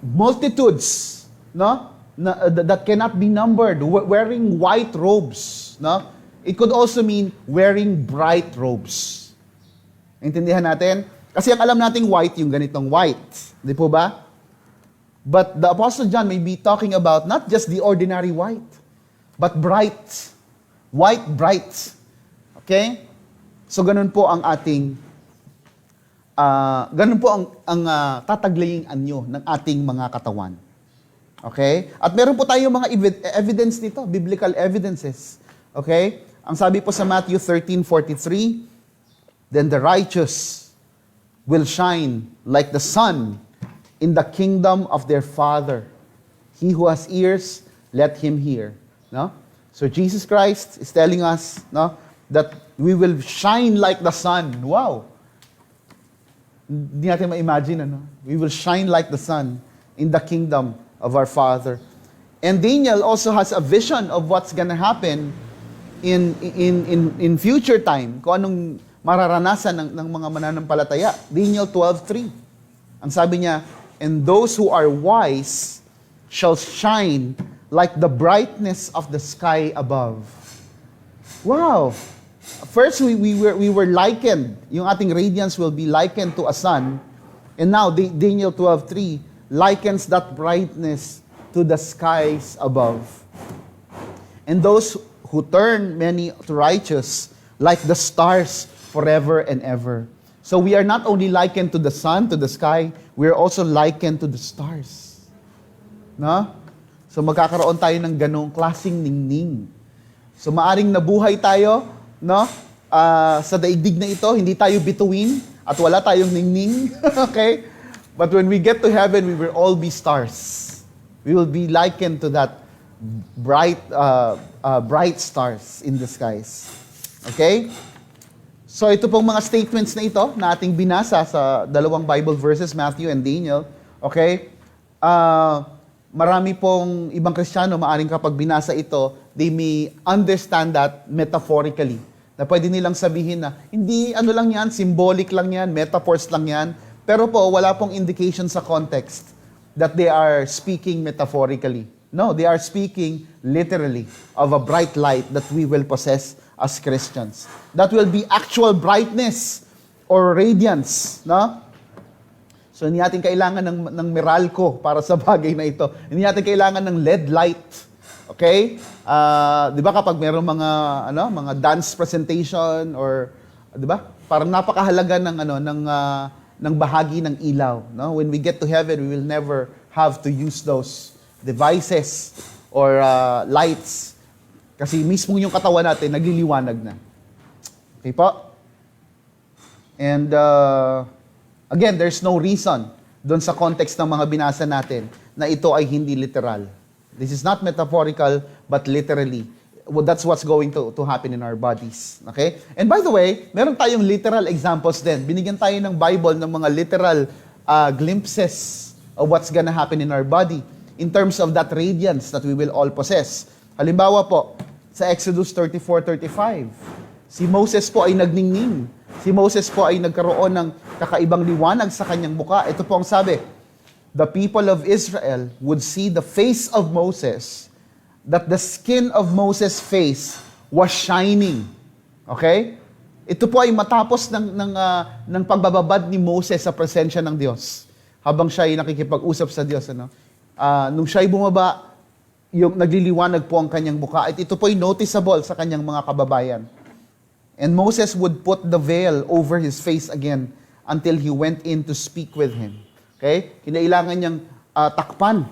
multitudes, no, that cannot be numbered, wearing white robes, no? It could also mean wearing bright robes. Intindihan natin? Kasi ang alam nating white, yung ganitong white. Di po ba? But the Apostle John may be talking about not just the ordinary white, but bright. White, bright. Okay? So ganun po ang ating ganun po ang tataglaying anyo ng ating mga katawan. Okay? At meron po tayong mga evidence nito, biblical evidences. Okay? Ang sabi po sa Matthew 13:43, then the righteous will shine like the sun in the kingdom of their Father. He who has ears, let him hear. No? So Jesus Christ is telling us, no, that we will shine like the sun. Wow! Hindi natin ma-imagine, ano? We will shine like the sun in the kingdom of our Father. And Daniel also has a vision of what's gonna happen in future time, kung anong mararanasan ng mga mananampalataya. Daniel 12:3. Ang sabi niya, and those who are wise shall shine like the brightness of the sky above. Wow! First, we were likened. Yung ating radiance will be likened to a sun. And now, Daniel 12:3 likens that brightness to the skies above. And those who turn many to righteous, like the stars forever and ever. So we are not only likened to the sun, to the sky, we are also likened to the stars. No? So magkakaroon tayo ng ganong klaseng ningning. So maaring nabuhay tayo, no? Sa daigdig na ito, hindi tayo bituin at wala tayong ningning. Okay? But when we get to heaven, we will all be stars. We will be likened to that bright stars in the skies. Okay? So ito pong mga statements na ito na ating binasa sa dalawang Bible verses, Matthew and Daniel. Okay? Marami pong ibang Kristiyano, maaring kapag binasa ito, they may understand that metaphorically. Na pwede nilang sabihin na, hindi ano lang yan, symbolic lang yan, metaphors lang yan. Pero po, wala pong indication sa context that they are speaking metaphorically. No, they are speaking literally of a bright light that we will possess as Christians. That will be actual brightness or radiance. No? So, hindi natin kailangan ng Meralco para sa bagay na ito. Hindi natin kailangan ng LED light. Okay? Di ba kapag mayroong mga dance presentation or, di ba? Parang napakahalaga ng bahagi ng ilaw. No? When we get to heaven, we will never have to use those devices or lights. Kasi mismo yung katawan natin, nagliliwanag na. Okay po? And again, there's no reason doon sa context ng mga binasa natin na ito ay hindi literal. This is not metaphorical, but literally. Well, that's what's going to happen in our bodies. Okay? And by the way, meron tayong literal examples din. Binigyan tayo ng Bible ng mga literal glimpses of what's gonna happen in our body in terms of that radiance that we will all possess. Halimbawa po, sa Exodus 34:35, si Moses po ay nagningning. Si Moses po ay nagkaroon ng kakaibang liwanag sa kanyang muka. Ito po ang sabi, the people of Israel would see the face of Moses, that the skin of Moses' face was shining. Okay? Ito po ay matapos ng pagbababad ni Moses sa presensya ng Diyos. Habang siya ay nakikipag-usap sa Diyos. Nung siya ay bumaba, yung nagliliwanag po ang kanyang mukha. At ito po ay noticeable sa kanyang mga kababayan. And Moses would put the veil over his face again until he went in to speak with him. Okay? Kinailangan niyang takpan.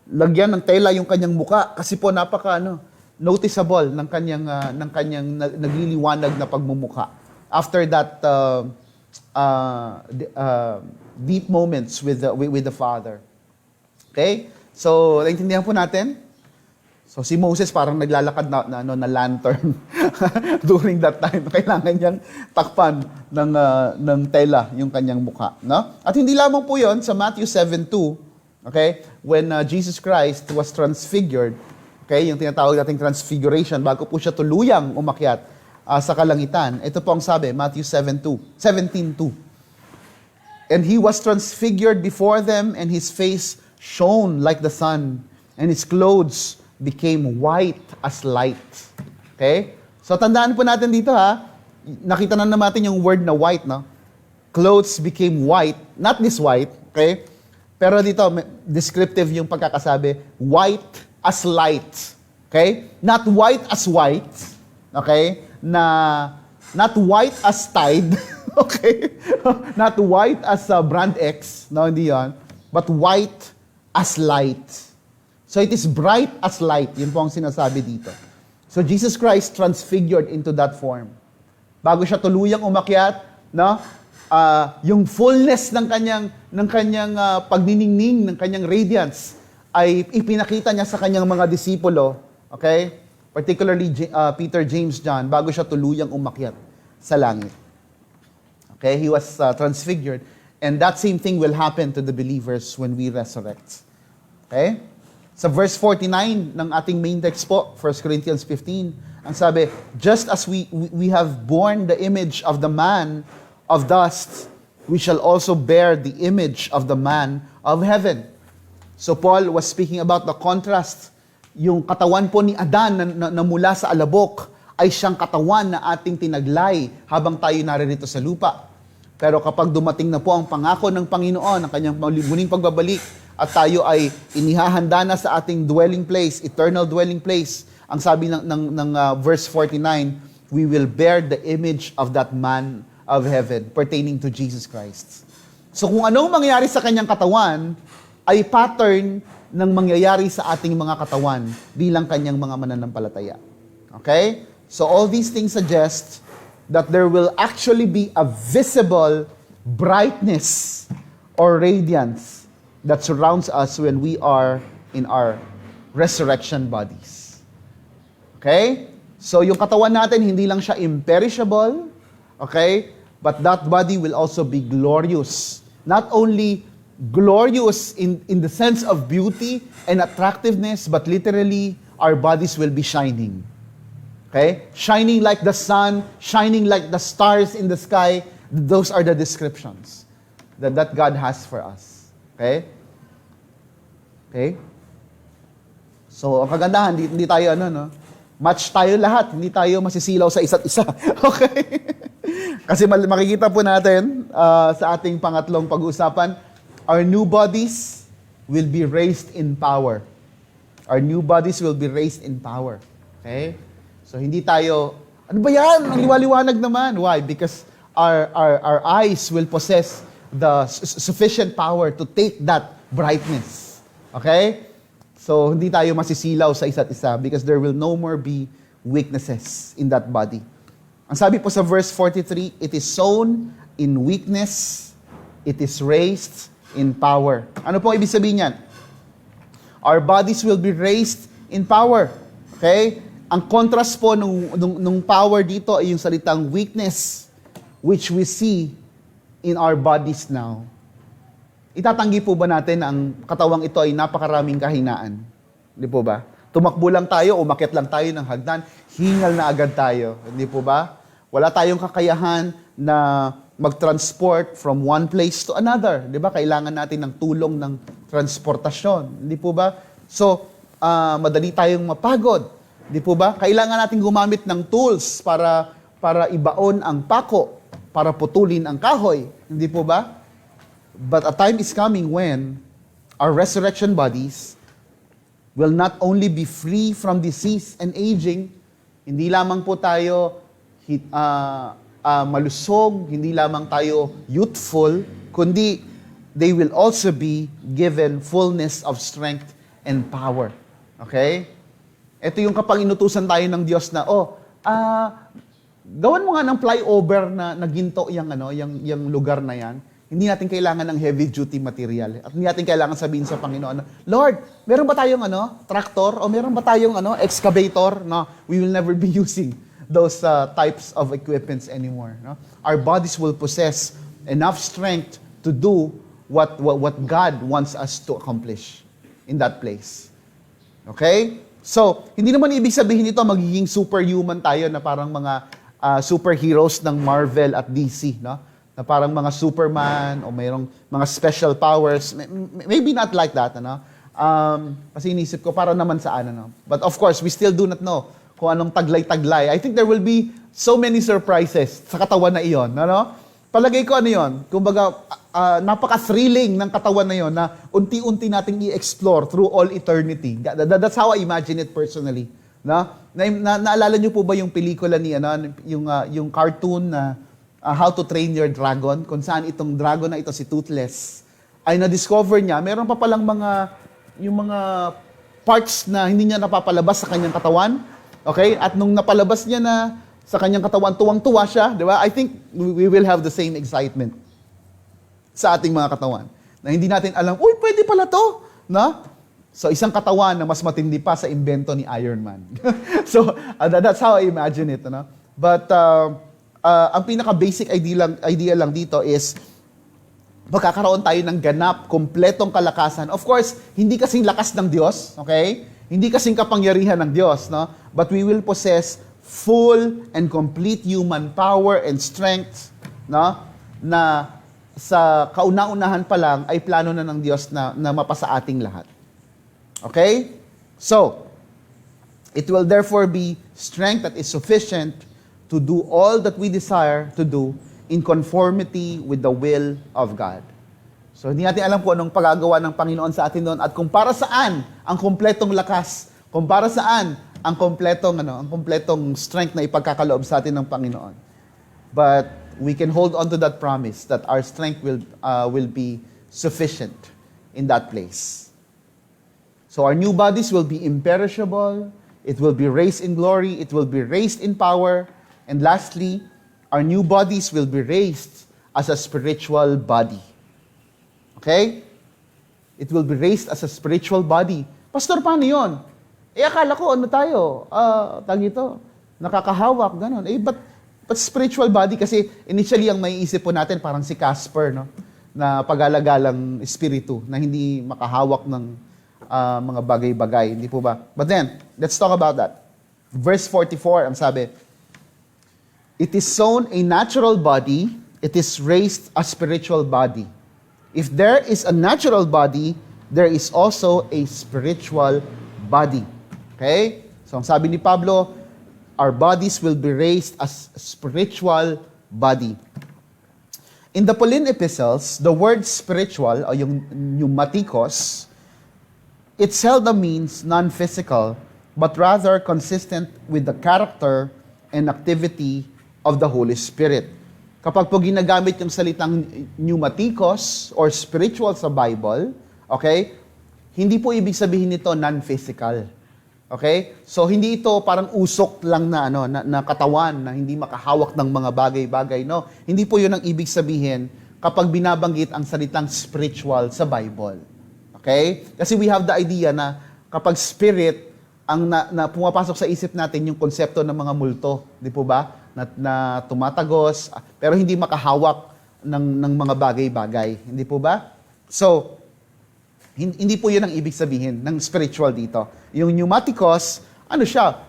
Lagyan ng tela yung kanyang muka kasi po noticeable ng kanyang nagliliwanag na pagmumukha. After that deep moments with the Father. Okay? So, naintindihan po natin? So, si Moses parang naglalakad na lantern during that time. Kailangan niyang takpan ng tela yung kanyang mukha. No? At hindi lamang po yon sa Matthew 7:2, okay? When Jesus Christ was transfigured, okay, yung tinatawag nating transfiguration, bago po siya tuluyang umakyat sa kalangitan. Ito po ang sabi, Matthew 17:2. And he was transfigured before them, and his face shone like the sun, and his clothes became white as light. Okay? So tandaan po natin dito ha, nakita na natin yung word na white, no? Clothes became white, not this white, okay? Pero dito, descriptive yung pagkakasabi, white as light. Okay? Not white as white, okay? Not white as Tide, okay? Not white as brand X, no, hindi yan. But white as light. So it is bright as light. Yun po ang sinasabi dito. So Jesus Christ transfigured into that form. Bago siya tuluyang umakyat, no? Yung fullness ng kanyang pagniningning, ng kanyang radiance ay ipinakita niya sa kanyang mga disipulo, okay? Particularly Peter, James, John, bago siya tuluyang umakyat sa langit. Okay? He was transfigured, and that same thing will happen to the believers when we resurrect. Okay? Sa verse 49 ng ating main text po, 1 Corinthians 15, ang sabi, just as we have borne the image of the man of dust, we shall also bear the image of the man of heaven. So Paul was speaking about the contrast. Yung katawan po ni Adan na mula sa alabok ay siyang katawan na ating tinaglay habang tayo naririto sa lupa. Pero kapag dumating na po ang pangako ng Panginoon, ang kanyang muling pagbabalik, at tayo ay inihahanda na sa ating dwelling place, eternal dwelling place. Ang sabi ng verse 49, we will bear the image of that man of heaven pertaining to Jesus Christ. So kung anong mangyayari sa kanyang katawan, ay pattern ng mangyayari sa ating mga katawan bilang kanyang mga mananampalataya. Okay? So all these things suggest that there will actually be a visible brightness or radiance that surrounds us when we are in our resurrection bodies. Okay? So yung katawan natin, hindi lang siya imperishable, okay? But that body will also be glorious. Not only glorious in the sense of beauty and attractiveness, but literally, our bodies will be shining. Okay? Shining like the sun, shining like the stars in the sky. Those are the descriptions that God has for us. Okay? Okay? So, ang kagandahan, hindi tayo match tayo lahat. Hindi tayo masisilaw sa isa't isa. Okay? Kasi makikita po natin sa ating pangatlong pag-uusapan, our new bodies will be raised in power. Our new bodies will be raised in power. Okay? So, hindi tayo, ano ba yan? Ang liwaliwanag naman. Why? Because our eyes will possess the sufficient power to take that brightness. Okay? So, hindi tayo masisilaw sa isa't isa because there will no more be weaknesses in that body. Ang sabi po sa verse 43, it is sown in weakness, it is raised in power. Ano po ibig sabihin yan? Our bodies will be raised in power. Okay? Ang contrast po nung power dito ay yung salitang weakness, which we see in our bodies now. Itatanggi po ba natin na ang katawang ito ay napakaraming kahinaan? Hindi po ba? Tumakbo lang tayo, umakyat lang tayo ng hagdan, hingal na agad tayo. Hindi po ba? Wala tayong kakayahan na mag-transport from one place to another. Di ba? Kailangan natin ng tulong ng transportasyon. Hindi po ba? So, madali tayong mapagod. Hindi po ba? Kailangan natin gumamit ng tools para ibaon ang pako, para putulin ang kahoy. Hindi po ba? But a time is coming when our resurrection bodies will not only be free from disease and aging, hindi lamang po tayo malusog, hindi lamang tayo youthful, kundi they will also be given fullness of strength and power. Okay? Ito yung kapag inutusan tayo ng Diyos na, gawan mo nga ng flyover na ginto yung lugar na yan. Hindi natin kailangan ng heavy duty material. At hindi natin kailangan sabihin sa Panginoon, Lord, meron ba tayong tractor o meron ba tayong excavator? No, we will never be using those types of equipments anymore. No? Our bodies will possess enough strength to do what God wants us to accomplish in that place. Okay? So, hindi naman ibig sabihin nito magiging superhuman tayo na parang mga superheroes ng Marvel at DC, no? Na parang mga Superman o mayroong mga special powers. Maybe not like that, ano? Kasi inisip ko, para naman saan, ano? But of course, we still do not know kung anong taglay-taglay. I think there will be so many surprises sa katawan na iyon, ano? Palagay ko yon. Kumbaga, napaka-thrilling ng katawan na iyon na unti-unti nating i-explore through all eternity. That's how I imagine it personally. Naalala niyo po ba yung pelikula ni, yung cartoon na How to Train Your Dragon, kung saan itong dragon na ito, si Toothless, ay na-discover niya, meron pa palang yung mga parts na hindi niya napapalabas sa kanyang katawan. Okay? At nung napalabas niya na sa kanyang katawan, tuwang-tuwa siya, di ba? I think we will have the same excitement sa ating mga katawan. Na hindi natin alam, uy, pwede pala to. Na? So, isang katawan na mas matindi pa sa imbento ni Iron Man. So, that's how I imagine it. No? But, ang pinaka-basic idea lang dito is magkakaroon tayo ng ganap, kompletong kalakasan. Of course, hindi kasing lakas ng Diyos, okay? Hindi kasing kapangyarihan ng Diyos, no? But we will possess full and complete human power and strength, no? Na sa kauna-unahan pa lang ay plano na ng Diyos na mapasa ating lahat. Okay? So, it will therefore be strength that is sufficient to do all that we desire to do in conformity with the will of God. So, hindi natin alam kung anong pagagawa ng Panginoon sa atin doon at kung para saan ang kompletong lakas, kung para saan ang kompletong strength na ipagkakaloob sa atin ng Panginoon. But we can hold on to that promise that our strength will be sufficient in that place. So, our new bodies will be imperishable, it will be raised in glory, it will be raised in power, and lastly, our new bodies will be raised as a spiritual body. Okay? It will be raised as a spiritual body. Pastor, paano yun? Akala ko, nakakahawak, gano'n. But spiritual body, kasi initially ang maiisip po natin, parang si Casper, no? Na pag-alagalang espiritu, na hindi makahawak ng mga bagay-bagay. Hindi po ba? But then, let's talk about that. Verse 44, ang sabi, it is sown a natural body, it is raised a spiritual body. If there is a natural body, there is also a spiritual body. Okay? So, ang sabi ni Pablo, our bodies will be raised as a spiritual body. In the Pauline epistles, the word spiritual, o yung pneumatikos, it seldom means non-physical, but rather consistent with the character and activity of the Holy Spirit. Kapag po ginagamit yung salitang pneumatikos or spiritual sa Bible, okay, hindi po ibig sabihin nito non-physical. Okay? So, hindi ito parang usok lang na katawan na hindi makahawak ng mga bagay-bagay. No? Hindi po yun ang ibig sabihin kapag binabanggit ang salitang spiritual sa Bible. Okay? Kasi we have the idea na kapag spirit, ang na pumapasok sa isip natin yung konsepto ng mga multo. Di po ba? Na tumatagos, pero hindi makahawak ng mga bagay-bagay. Hindi po ba? So, hindi po yun ang ibig sabihin ng spiritual dito. Yung pneumatikos,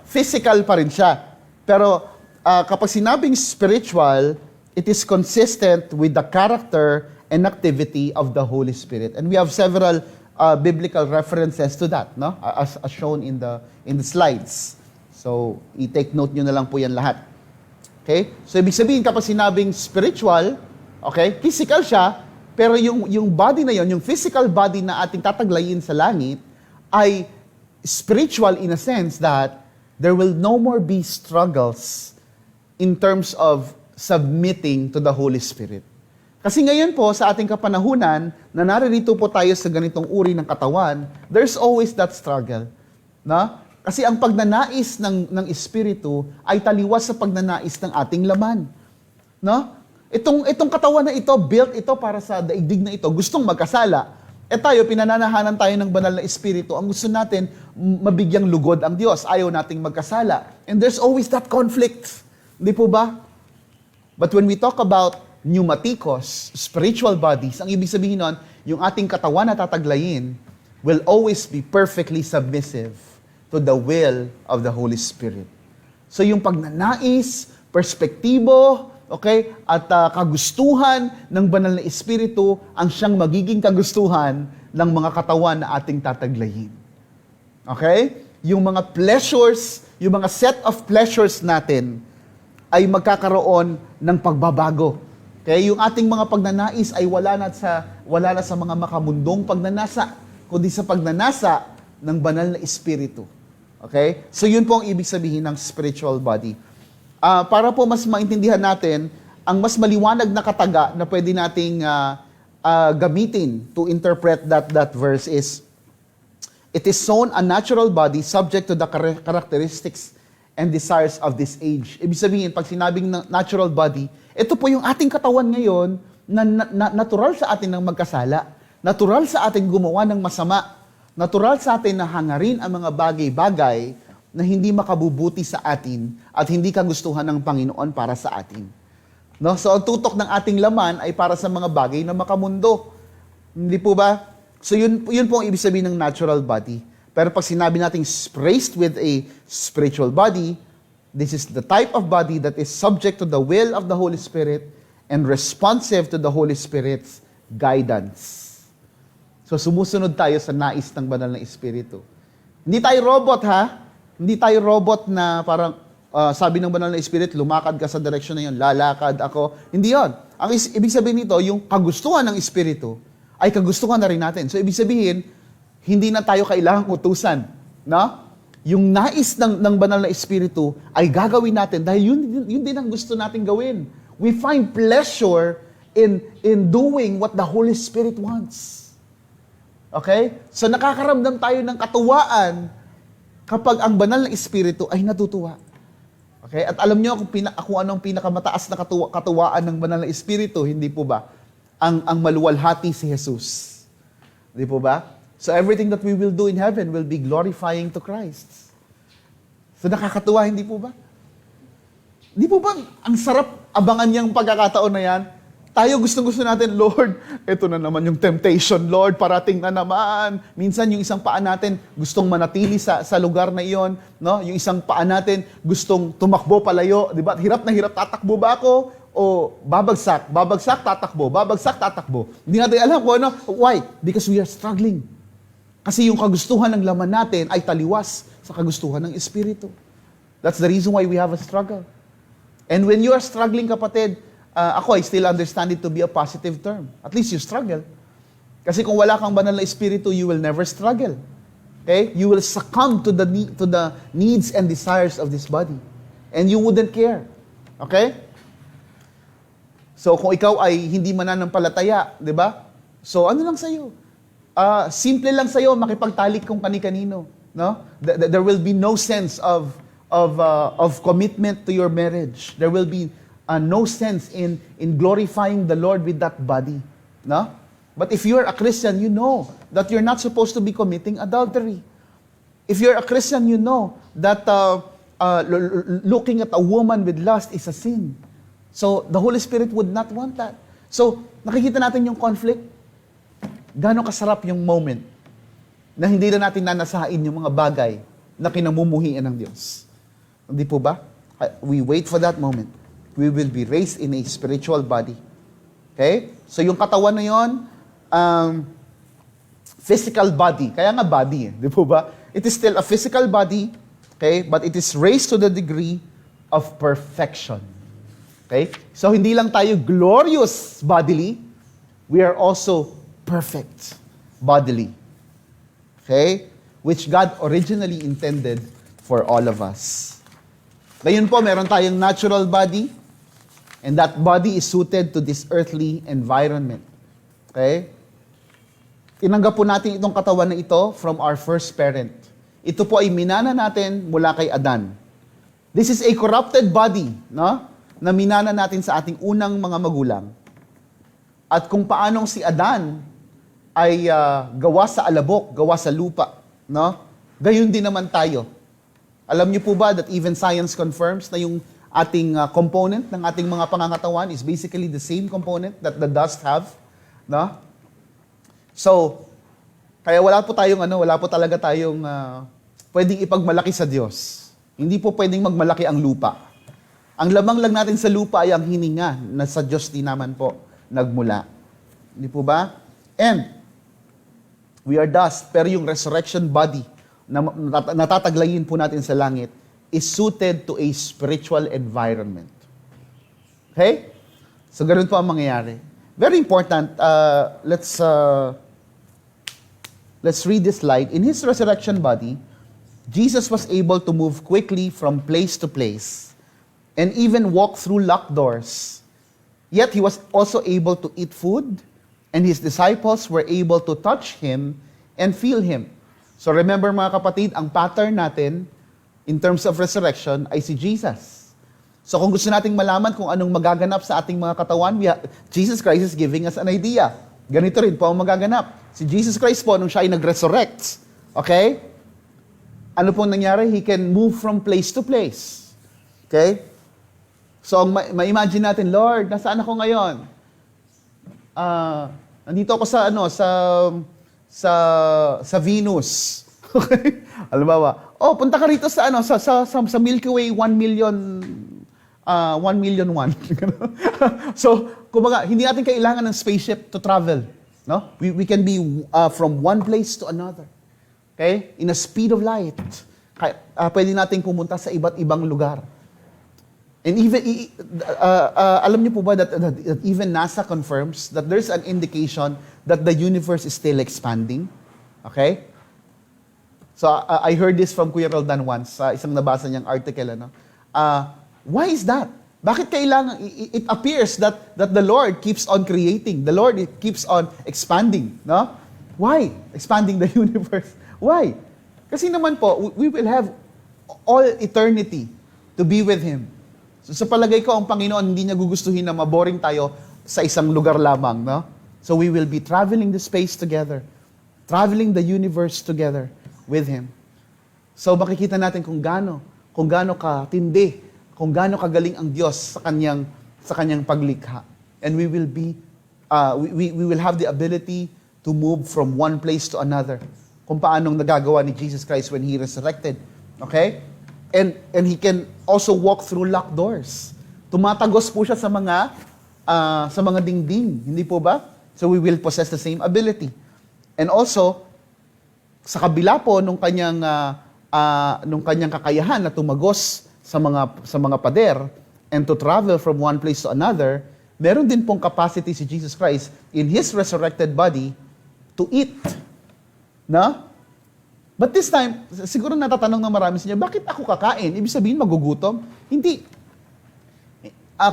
physical pa rin siya. Pero kapag sinabing spiritual, it is consistent with the character and activity of the Holy Spirit. And we have several biblical references to that, no? As shown in the slides. So, i-take note nyo na lang po yan lahat. Okay? So, ibig sabihin, kapag sinabing spiritual, okay, physical siya, pero yung body na yon, yung physical body na ating tataglayin sa langit, ay spiritual in a sense that there will no more be struggles in terms of submitting to the Holy Spirit. Kasi ngayon po, sa ating kapanahunan, na naririto po tayo sa ganitong uri ng katawan, there's always that struggle. No? Kasi ang pagnanais ng Espiritu ay taliwas sa pagnanais ng ating laman. No? Itong katawan na ito, built ito para sa daigdig na ito, gustong magkasala. Tayo, pinananahanan tayo ng banal na Espiritu. Ang gusto natin, mabigyang lugod ang Diyos. Ayaw nating magkasala. And there's always that conflict. Hindi po ba? But when we talk about pneumatikos, spiritual bodies, ang ibig sabihin nun, yung ating katawan na tataglayin will always be perfectly submissive to the will of the Holy Spirit. So yung pagnanais, perspektibo, okay, at kagustuhan ng banal na Espiritu ang siyang magiging kagustuhan ng mga katawan na ating tataglayin. Okay? Yung mga pleasures, yung mga set of pleasures natin ay magkakaroon ng pagbabago. Okay? Yung ating mga pagnanais ay wala na sa mga makamundong pagnanasa, kundi sa pagnanasa ng banal na Espiritu. Okay? So yun po ang ibig sabihin ng spiritual body. Para po mas maintindihan natin, ang mas maliwanag na kataga na pwede nating gamitin to interpret that verse is, it is sown a natural body subject to the characteristics and desires of this age. Ibig sabihin, pag sinabing natural body, ito po yung ating katawan ngayon na natural sa atin ng magkasala, natural sa atin gumawa ng masama, natural sa atin na hangarin ang mga bagay-bagay na hindi makabubuti sa atin at hindi kagustuhan ng Panginoon para sa atin. No? So, ang tutok ng ating laman ay para sa mga bagay na makamundo. Hindi po ba? So, yun po ang ibig sabihin ng natural body. Pero pag sinabi nating raised with a spiritual body, this is the type of body that is subject to the will of the Holy Spirit and responsive to the Holy Spirit's guidance. So, sumusunod tayo sa nais ng banal na Espiritu. Hindi tayo robot, ha? Hindi tayo robot na parang sabi ng banal na Espiritu, lumakad ka sa direksyon na yun, lalakad ako. Hindi yon. Ang ibig sabihin nito, yung kagustuhan ng Espiritu ay kagustuhan na rin natin. So, ibig sabihin, hindi na tayo kailangang utusan. No? Yung nais ng banal na Espiritu ay gagawin natin dahil yun din ang gusto natin gawin. We find pleasure in doing what the Holy Spirit wants. Okay? So nakakaramdam tayo ng katuwaan kapag ang banal na Espiritu ay natutuwa. Okay? At alam niyo kung anong pinakamataas na katuwaan ng banal na Espiritu, hindi po ba? Ang maluwalhati si Jesus. Hindi po ba? So everything that we will do in heaven will be glorifying to Christ. So nakakatuwa, hindi po ba? Hindi po ba ang sarap abangan niyang pagkakataon na yan? Tayo gusto natin, Lord, ito na naman yung temptation, Lord, parating na naman. Minsan yung isang paa natin gustong manatili sa lugar na iyon, no? Yung isang paa natin gustong tumakbo palayo, di ba? Hirap na hirap, tatakbo ba ako? O babagsak, tatakbo. Hindi natin alam kung ano. Why? Because we are struggling. Kasi yung kagustuhan ng laman natin ay taliwas sa kagustuhan ng Espiritu. That's the reason why we have a struggle. And when you are struggling, kapatid, I still understand it to be a positive term. At least you struggle. Kasi kung wala kang banal na Espiritu, you will never struggle. Okay? You will succumb to the needs and desires of this body. And you wouldn't care. Okay? So kung ikaw ay hindi mananampalataya, di ba? So ano lang sa'yo? Simple lang sa'yo makipagtalik kung kani-kanino. No? There will be no sense of commitment to your marriage. There will be no sense in glorifying the Lord with that body. No? But if you're a Christian, you know that you're not supposed to be committing adultery. If you're a Christian, you know that looking at a woman with lust is a sin. So, the Holy Spirit would not want that. So, nakikita natin yung conflict. Gano'ng kasarap yung moment na hindi na natin nanasain yung mga bagay na kinamumuhian ng Diyos. Hindi po ba? We wait for that moment. We will be raised in a spiritual body. Okay? So, yung katawan na yun, physical body. Kaya nga body, di po ba? It is still a physical body, okay? But it is raised to the degree of perfection. Okay? So, hindi lang tayo glorious bodily, we are also perfect bodily. Okay? Which God originally intended for all of us. Ngayon po, meron tayong natural body, and that body is suited to this earthly environment. Okay? Tinanggap po natin itong katawan na ito from our first parent. Ito po ay minana natin mula kay Adan. This is a corrupted body, no? Na minana natin sa ating unang mga magulang. At kung paanong si Adan ay gawa sa alabok, gawa sa lupa, no? Gayon din naman tayo. Alam niyo po ba that even science confirms na yung ating component ng ating mga pangangatawan is basically the same component that the dust have, no? So, kaya wala po talaga tayong pwedeng ipagmalaki sa Diyos. Hindi po pwedeng magmalaki ang lupa. Ang lamang lang natin sa lupa ay ang hininga na sa Diyos din naman po nagmula. Hindi po ba? And we are dust, pero yung resurrection body na natataglayin po natin sa langit is suited to a spiritual environment. Okay? So, ganun po ang mangyayari. Very important. Let's read this slide. In his resurrection body, Jesus was able to move quickly from place to place and even walk through locked doors. Yet he was also able to eat food, and his disciples were able to touch him and feel him. So remember mga kapatid, ang pattern natin in terms of resurrection ay si Jesus. So kung gusto nating malaman kung anong magaganap sa ating mga katawan, Jesus Christ is giving us an idea. Ganito rin po ang magaganap. Si Jesus Christ po, nung siya ay nag-resurrect, okay? Ano pong nangyari? He can move from place to place. Okay? So, ma-imagine natin, Lord, nasaan ako ngayon? Nandito ako sa Venus. Okay? Halimbawa, punta ka rito sa Milky Way 1 million 1 million. So, kumbaga, hindi natin kailangan ng spaceship to travel. No? We can be from one place to another. Okay? In a speed of light. Pwede nating pumunta sa iba't ibang lugar. And even, alam niyo po ba that even NASA confirms that there's an indication that the universe is still expanding? Okay? So, I heard this from Kuya Roldan once, sa isang nabasa niyang article. Why is that? Bakit kailangan, it appears that the Lord keeps on creating. The Lord keeps on expanding. No? Why? Expanding the universe. Why? Kasi naman po, we will have all eternity to be with Him. So sa palagay ko, ang Panginoon hindi niya gugustuhin na maboring tayo sa isang lugar lamang. No? So we will be traveling the space together. Traveling the universe together with Him. So makikita natin kung gaano katindi, kung gaano kagaling ang Diyos sa kanyang paglikha. And we will be we will have the ability to move from one place to another. Kung paanong nagagawa ni Jesus Christ when He resurrected. Okay? And He can also walk through locked doors. Tumatagos po siya sa mga dingding, hindi po ba? So we will possess the same ability. And also sa kabila po nung kanyang kakayahan na tumagos sa mga pader and to travel from one place to another, meron din pong capacity si Jesus Christ in His resurrected body to eat. Na? But this time, siguro natatanong ng marami sa inyo, bakit ako kakain? Ibig sabihin, magugutom? Hindi.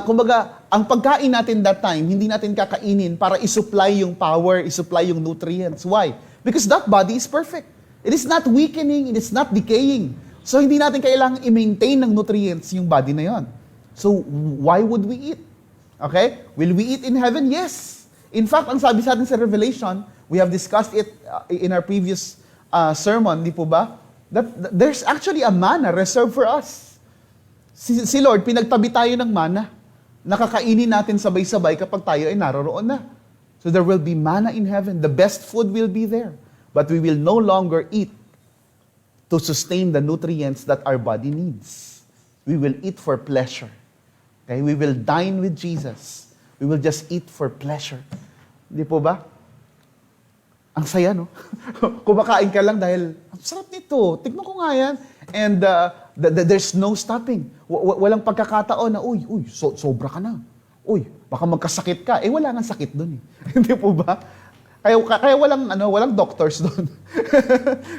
Kumbaga, ang pagkain natin that time, hindi natin kakainin para isupply yung power, isupply yung nutrients. Why? Because that body is perfect. It is not weakening, it is not decaying. So, hindi natin kailangang i-maintain ng nutrients yung body na yon. So, why would we eat? Okay? Will we eat in heaven? Yes. In fact, ang sabi sa atin sa Revelation, we have discussed it in our previous sermon, di po ba? That there's actually a manna reserved for us. Si Lord, pinagtabi tayo ng manna. Nakakainin natin sabay-sabay kapag tayo ay naroroon na. So there will be manna in heaven. The best food will be there. But we will no longer eat to sustain the nutrients that our body needs. We will eat for pleasure. Okay? We will dine with Jesus. We will just eat for pleasure. Di po ba? Ang saya, no? Kumakain ka lang dahil, ang sarap nito, tignan ko nga yan. And there's no stopping. Walang pagkakataon na, sobra ka na. Baka magkasakit ka. Wala nga sakit doon. Hindi po ba? Kaya walang doctors doon.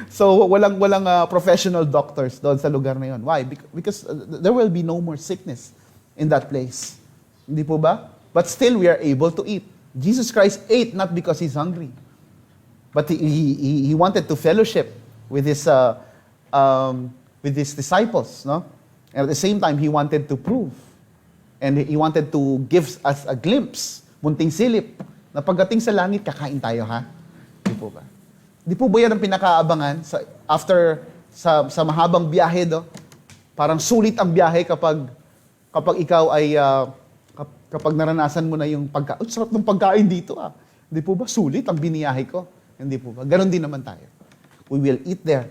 So, walang professional doctors doon sa lugar na yon. Why? Because there will be no more sickness in that place. Hindi po ba? But still, we are able to eat. Jesus Christ ate not because He's hungry. But he wanted to fellowship with his with his disciples, no? And at the same time, he wanted to prove. And he wanted to give us a glimpse, munting silip, na pagdating sa langit, kakain tayo, ha? Di po ba? Di po ba yan ang pinakaabangan sa mahabang biyahe, do? Parang sulit ang biyahe kapag ikaw ay, kapag naranasan mo na yung sarap ng pagkain dito, ah. Di po ba? Sulit ang biniyahe ko. Hindi po ba? Ganon din naman tayo. We will eat there.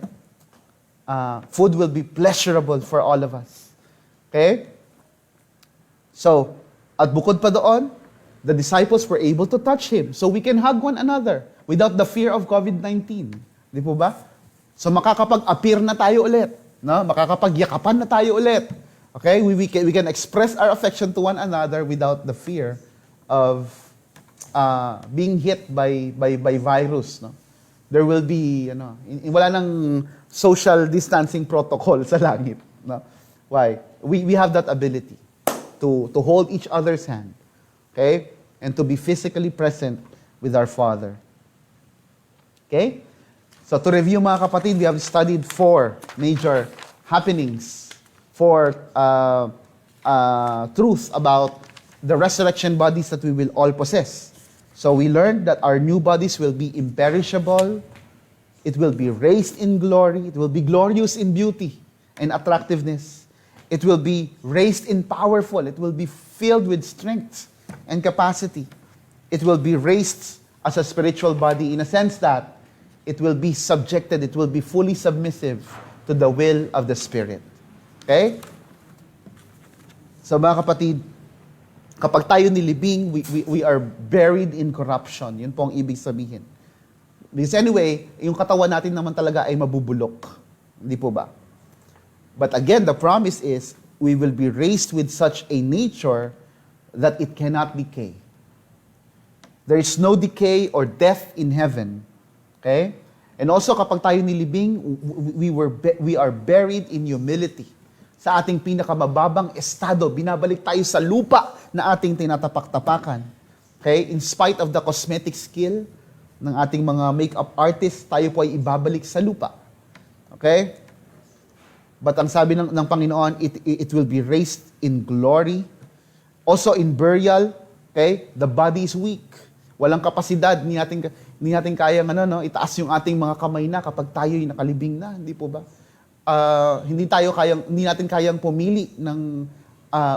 Food will be pleasurable for all of us. Okay? So, at bukod pa doon, the disciples were able to touch Him. So we can hug one another without the fear of COVID-19. Di po ba? So makakapag-appear na tayo ulit. No? Makakapag-yakapan na tayo ulit. Okay? We can express our affection to one another without the fear of being hit by virus. No? There will be, wala nang social distancing protocol sa langit. No? Why? We have that ability to hold each other's hand, okay? And to be physically present with our Father. Okay? So to review mga kapatid, we have studied 4 major happenings, 4 truths about the resurrection bodies that we will all possess. So we learned that our new bodies will be imperishable, it will be raised in glory, it will be glorious in beauty and attractiveness. It will be raised in powerful. It will be filled with strength and capacity. It will be raised as a spiritual body in a sense that it will be subjected, it will be fully submissive to the will of the Spirit. Okay? So mga kapatid, kapag tayo nilibing, we are buried in corruption. Yun po ang ibig sabihin. Because anyway, yung katawan natin naman talaga ay mabubulok. Hindi po ba? But again, the promise is, we will be raised with such a nature that it cannot decay. There is no decay or death in heaven. Okay? And also, kapag tayo nilibing, we are buried in humility. Sa ating pinakamababang estado, binabalik tayo sa lupa na ating tinatapak-tapakan. Okay? In spite of the cosmetic skill ng ating mga makeup artists, tayo po ay ibabalik sa lupa. Okay? But ang sabi ng Panginoon, it will be raised in glory. Also in burial, okay, the body is weak. Walang kapasidad, hindi natin kayang itaas yung ating mga kamay na kapag tayo'y nakalibing na, hindi po ba? Hindi natin kayang pumili ng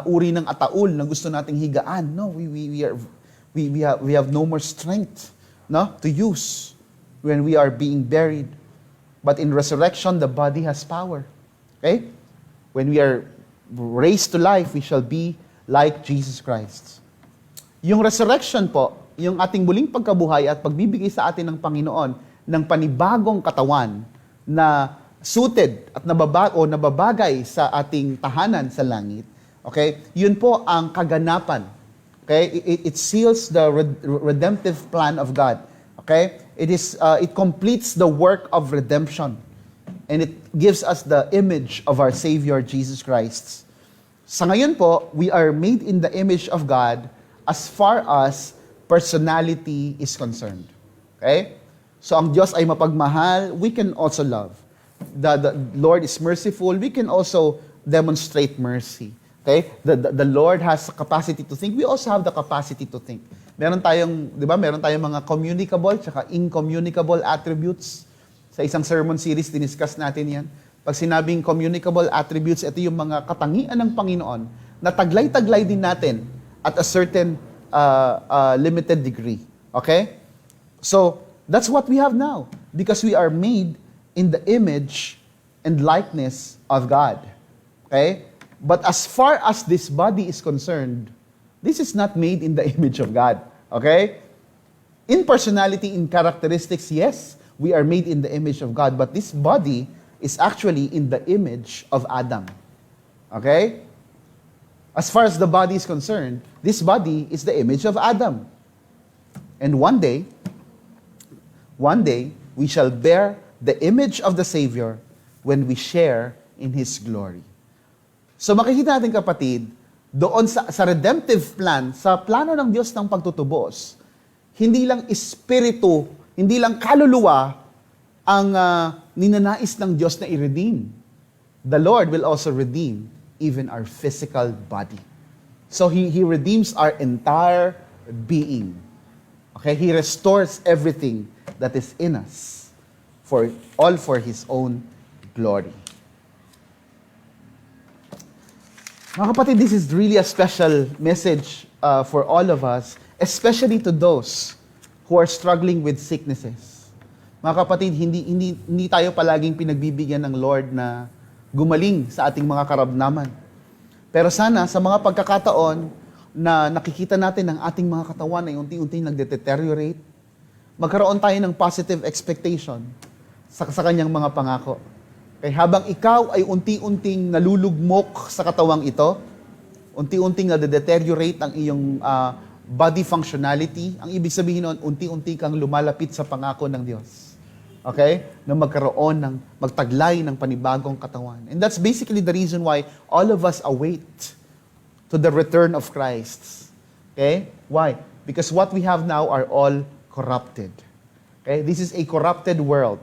uri ng ataul na gusto nating higaan. No, we have no more strength, no, to use when we are being buried. But in resurrection, the body has power. Okay? When we are raised to life, we shall be like Jesus Christ. Yung resurrection po, yung ating muling pagkabuhay at pagbibigay sa atin ng Panginoon ng panibagong katawan na suited at nababagay sa ating tahanan sa langit, okay? Yun po ang kaganapan. Okay? It seals the redemptive plan of God. Okay? It completes the work of redemption. And it gives us the image of our Savior, Jesus Christ. Sa ngayon po, we are made in the image of God as far as personality is concerned. Okay? So ang Diyos ay mapagmahal, we can also love. The Lord is merciful, we can also demonstrate mercy. Okay? The Lord has the capacity to think, we also have the capacity to think. Meron tayong mga communicable tsaka incommunicable attributes. Sa isang sermon series, diniscuss natin yan. Pag sinabing communicable attributes, ito yung mga katangian ng Panginoon na taglay-taglay din natin at a certain limited degree. Okay? So, that's what we have now. Because we are made in the image and likeness of God. Okay? But as far as this body is concerned, this is not made in the image of God. Okay? In personality, in characteristics, yes, we are made in the image of God, but this body is actually in the image of Adam. Okay? As far as the body is concerned, this body is the image of Adam. And one day, we shall bear the image of the Savior when we share in His glory. So makikita natin kapatid, doon sa redemptive plan, sa plano ng Diyos ng pagtutubos, hindi lang espiritu, hindi lang kaluluwa ang ninanais ng Diyos na i-redeem. The Lord will also redeem even our physical body. So He redeems our entire being. Okay? He restores everything that is in us all for His own glory. Mga kapatid, this is really a special message for all of us, especially to those who are struggling with sicknesses. Mga kapatid, hindi tayo palaging pinagbibigyan ng Lord na gumaling sa ating mga karamdaman. Pero sana, sa mga pagkakataon na nakikita natin ang ating mga katawan ay unti-unti nagdeteriorate, magkaroon tayo ng positive expectation sa kanyang mga pangako. Kaya habang ikaw ay unti-unting nalulugmok sa katawang ito, unti-unting nade-deteriorate ang iyong body functionality, ang ibig sabihin noon, unti-unti kang lumalapit sa pangako ng Diyos. Okay? Na magtaglay ng panibagong katawan. And that's basically the reason why all of us await to the return of Christ. Okay? Why? Because what we have now are all corrupted. Okay? This is a corrupted world.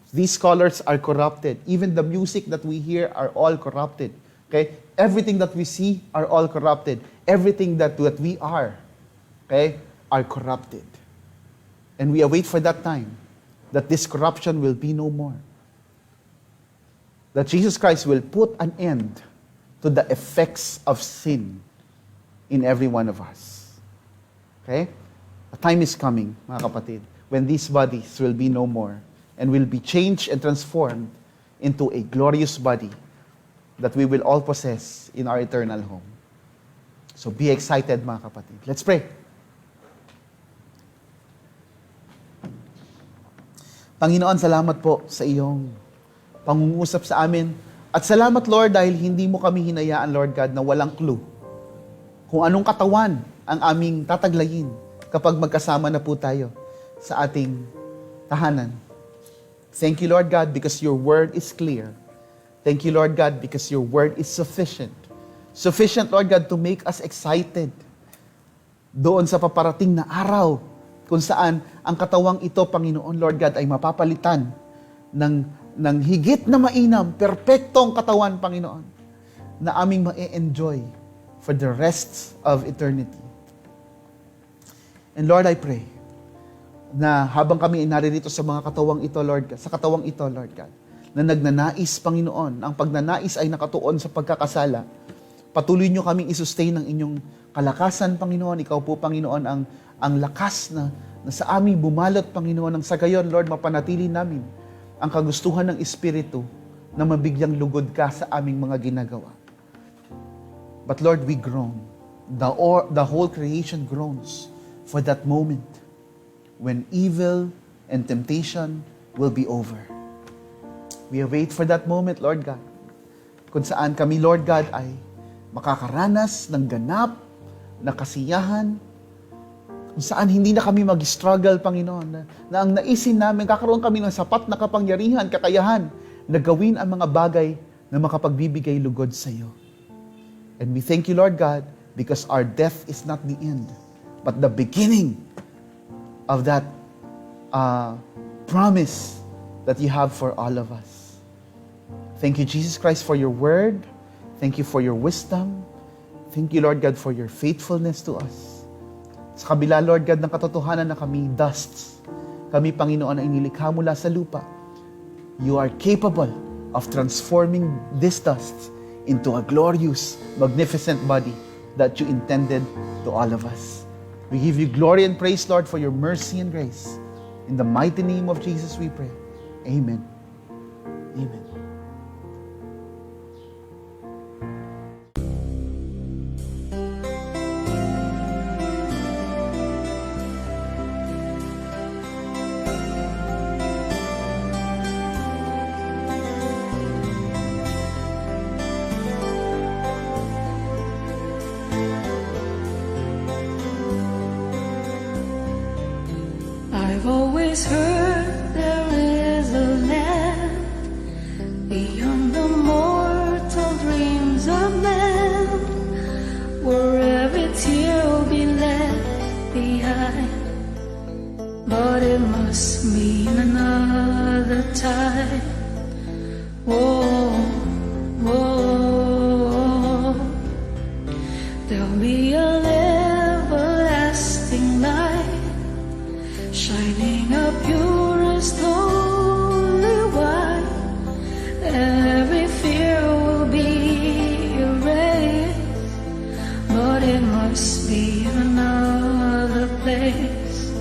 These colors are corrupted. Even the music that we hear are all corrupted. Okay? Everything that we see are all corrupted. Everything that we are, okay, are corrupted. And we await for that time that this corruption will be no more. That Jesus Christ will put an end to the effects of sin in every one of us. Okay? A time is coming, mga kapatid, when these bodies will be no more and will be changed and transformed into a glorious body that we will all possess in our eternal home. So be excited, mga kapatid. Let's pray. Panginoon, salamat po sa iyong pangungusap sa amin. At salamat, Lord, dahil hindi mo kami hinayaan, Lord God, na walang clue kung anong katawan ang aming tataglayin kapag magkasama na po tayo sa ating tahanan. Thank you, Lord God, because your word is clear. Thank you, Lord God, because your word is sufficient. Sufficient, Lord God, to make us excited doon sa paparating na araw kung saan ang katawang ito, Panginoon, Lord God, ay mapapalitan ng higit na mainam, perpektong katawan, Panginoon, na aming ma-enjoy for the rest of eternity. And Lord, I pray na habang kami naririto sa mga katawang ito, Lord God, sa katawang ito, Lord God, na nagnanais, Panginoon, ang pagnanais ay nakatuon sa pagkakasala. Patuloy nyo kaming isustain ng inyong kalakasan, Panginoon. Ikaw po, Panginoon, ang lakas na sa aming bumalot, Panginoon, nang sa gayon, Lord, mapanatili namin ang kagustuhan ng Espiritu na mabigyang lugod ka sa aming mga ginagawa. But Lord, we groan. The whole creation groans for that moment when evil and temptation will be over. We await for that moment, Lord God, kung saan kami, Lord God, ay makakaranas ng ganap na kasiyahan, kung saan hindi na kami mag-struggle, Panginoon, na ang naisin namin, kakaroon kami ng sapat na kapangyarihan, kakayahan, na gawin ang mga bagay na makapagbibigay lugod sa iyo. And we thank you, Lord God, because our death is not the end, but the beginning of that promise that you have for all of us. Thank you, Jesus Christ, for your word. Thank you for your wisdom. Thank you, Lord God, for your faithfulness to us. Sa kabila, Lord God, ng katotohanan na kami dusts, kami, Panginoon, ay nilikha mula sa lupa. You are capable of transforming this dust into a glorious, magnificent body that you intended to all of us. We give you glory and praise, Lord, for your mercy and grace. In the mighty name of Jesus we pray. Amen. Amen. I've always heard there is a land beyond the mortal dreams of man, where every tear will be left behind. But it must mean another side. Whoa, whoa. There'll be an everlasting light shining up purest holy white. Every fear will be erased, but it must be another place.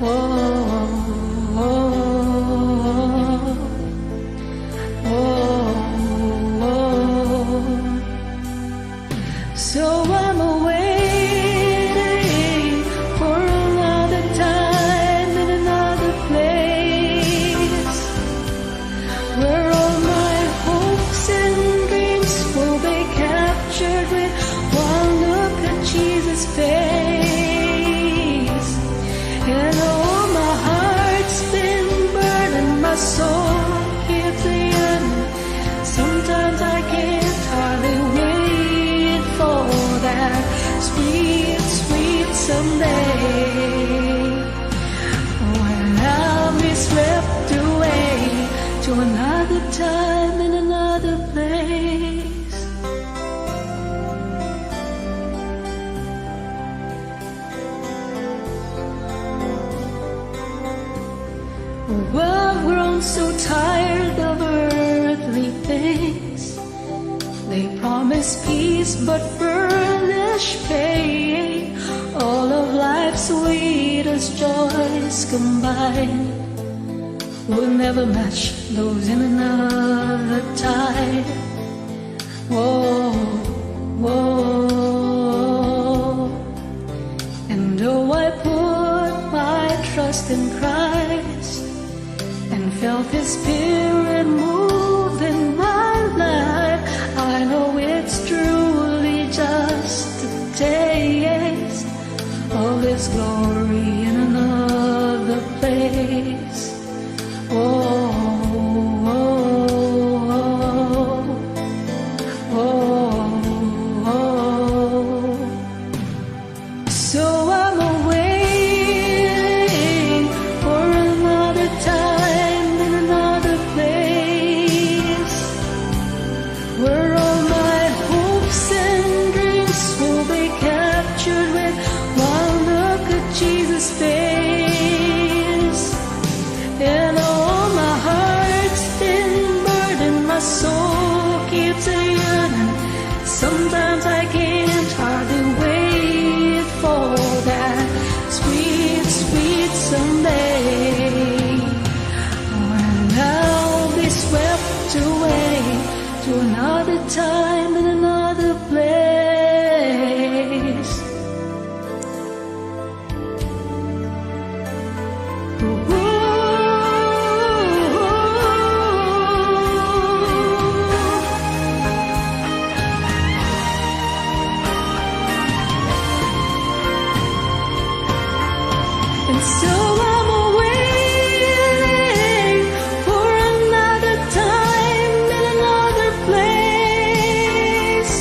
Whoa, whoa, whoa. So I'm waiting for another time in another place, where all my hopes and dreams will be captured with one look at Jesus' face. And oh, my heart's been burdened, my soul keeps yearning. Sometimes I can't hardly wait for that sweet, sweet someday, when I'll be swept away to another time in another place. Well, I've grown so tired of earthly things. They promise peace but furnish pain. All of life's sweetest joys combined will never match those in another time. Whoa, whoa. And though I put my trust in Christ and felt His Spirit move in my life, I know it's truly just a taste of His glory in another place. Oh, oh, oh, oh. So I'm waiting for another time in another place, where all my hopes and dreams will be captured with one look at Jesus' face. And oh, my heart's been burdened, my soul keeps yearning. Sometimes I can't hardly wait for that sweet, sweet someday, when I'll be swept away to another time in another place. And so I'm waiting for another time in another place,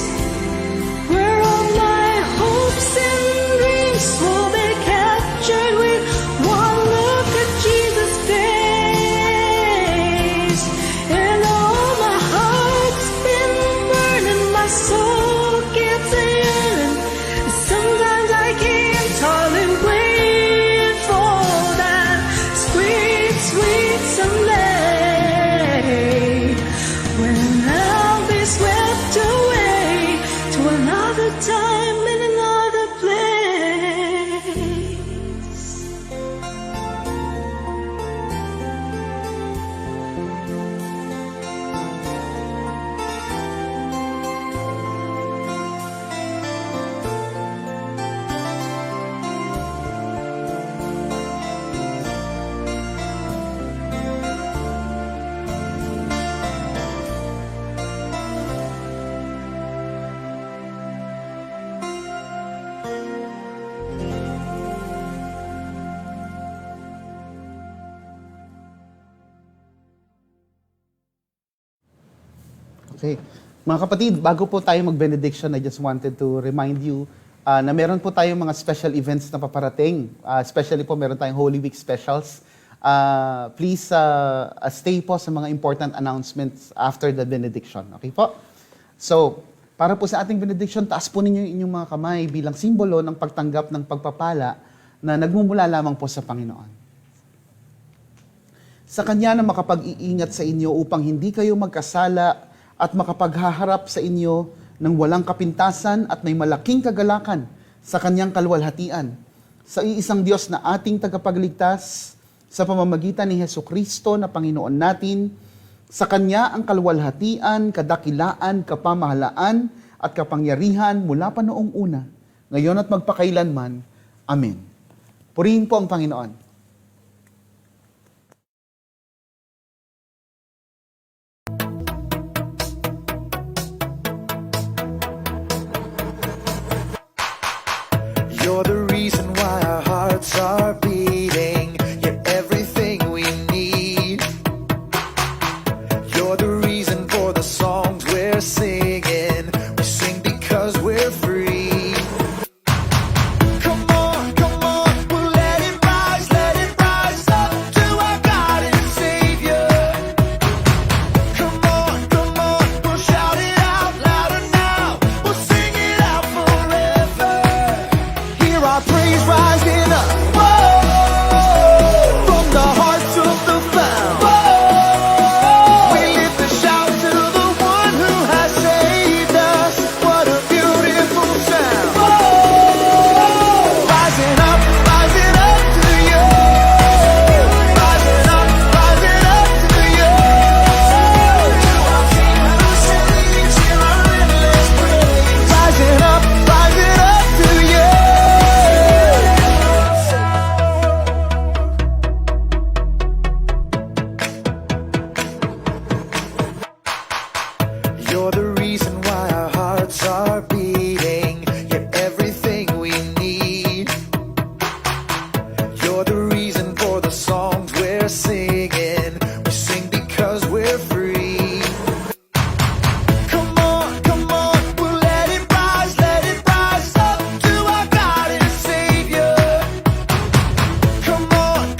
where all my hopes and dreams will be captured with one look at Jesus' face. And all my heart's been burning, my soul keeps yearning. Sometimes I can't hardly wait for that sweet, sweet someday, when I'll be swept away to another time in another place. Okay. Mga kapatid, bago po tayo mag-benediction, I just wanted to remind you na meron po tayong mga special events na paparating. Especially po, meron tayong Holy Week specials. Please stay po sa mga important announcements after the benediction. Okay po? So, para po sa ating benediction, taas po ninyo yung inyong mga kamay bilang simbolo ng pagtanggap ng pagpapala na nagmumula lamang po sa Panginoon. Sa Kanya na makapag-iingat sa inyo upang hindi kayo magkasala at makapaghaharap sa inyo ng walang kapintasan at may malaking kagalakan sa Kanyang kalwalhatian. Sa iisang Diyos na ating tagapagligtas, sa pamamagitan ni Hesukristo na Panginoon natin, sa Kanya ang kalwalhatian, kadakilaan, kapamahalaan, at kapangyarihan mula pa noong una, ngayon at magpakailanman. Amen. Purihin po ang Panginoon. You're the reason why our hearts are beating. You're everything we need. You're the reason for the songs we're singing. We sing because we're free. Come on, we'll let it rise up to our God and Savior. Come on, we'll shout it out louder now. We'll sing it out forever. Hear our praise rising up. Whoa, from the hearts of the found. Whoa, we lift a shout to the one who has saved us. What a beautiful sound. Whoa, rising up to you. Rising up to you. To our King who saves, hear our endless praise. Rising up to you. You're the reason why our hearts are beating. You're everything we need. You're the reason for the songs we're singing. We sing because we're free. Come on, we'll let it rise up to our God and Savior. Come on,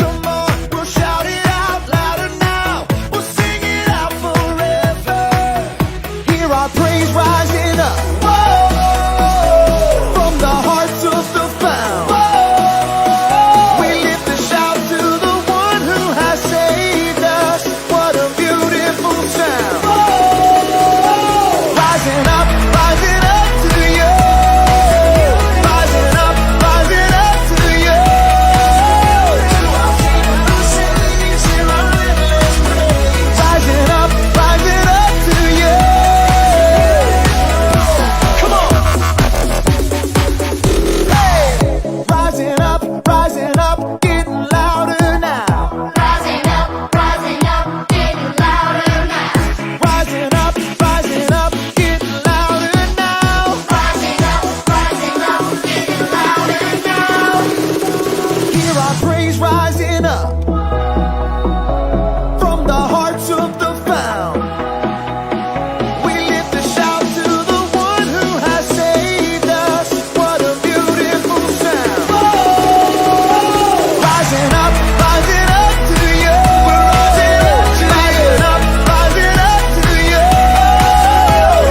we'll shout it out louder now. We'll sing it out forever. Hear our praise rising up. Whoa, from the hearts of the found. Whoa, we lift a shout to the one who has saved us. What a beautiful sound. Whoa, rising up to you. Rising up to you. To our King who saves, hear our endless praise. Rising up to you. Come on. Hey, rising up, getting louder now. Rising up, getting louder now. Rising up, getting louder now. Rising up, getting louder now. Hear our praise rising up from the hearts of the found. We lift a shout to the one who has saved us. What a beautiful sound. Rising up to you. We're rising up to you.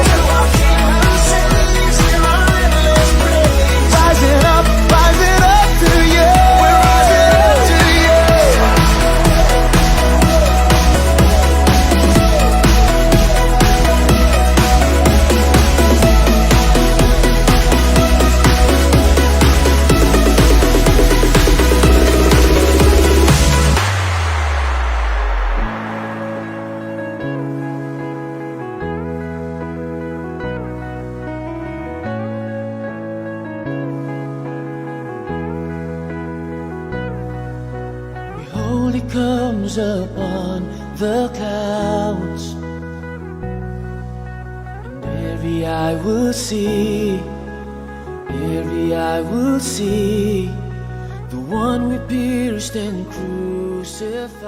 To our King who saves, hear our endless praise. Rising up to you. We're rising up to you. Behold, he comes upon the clouds, and every eye will see, the one we pierced and crucified.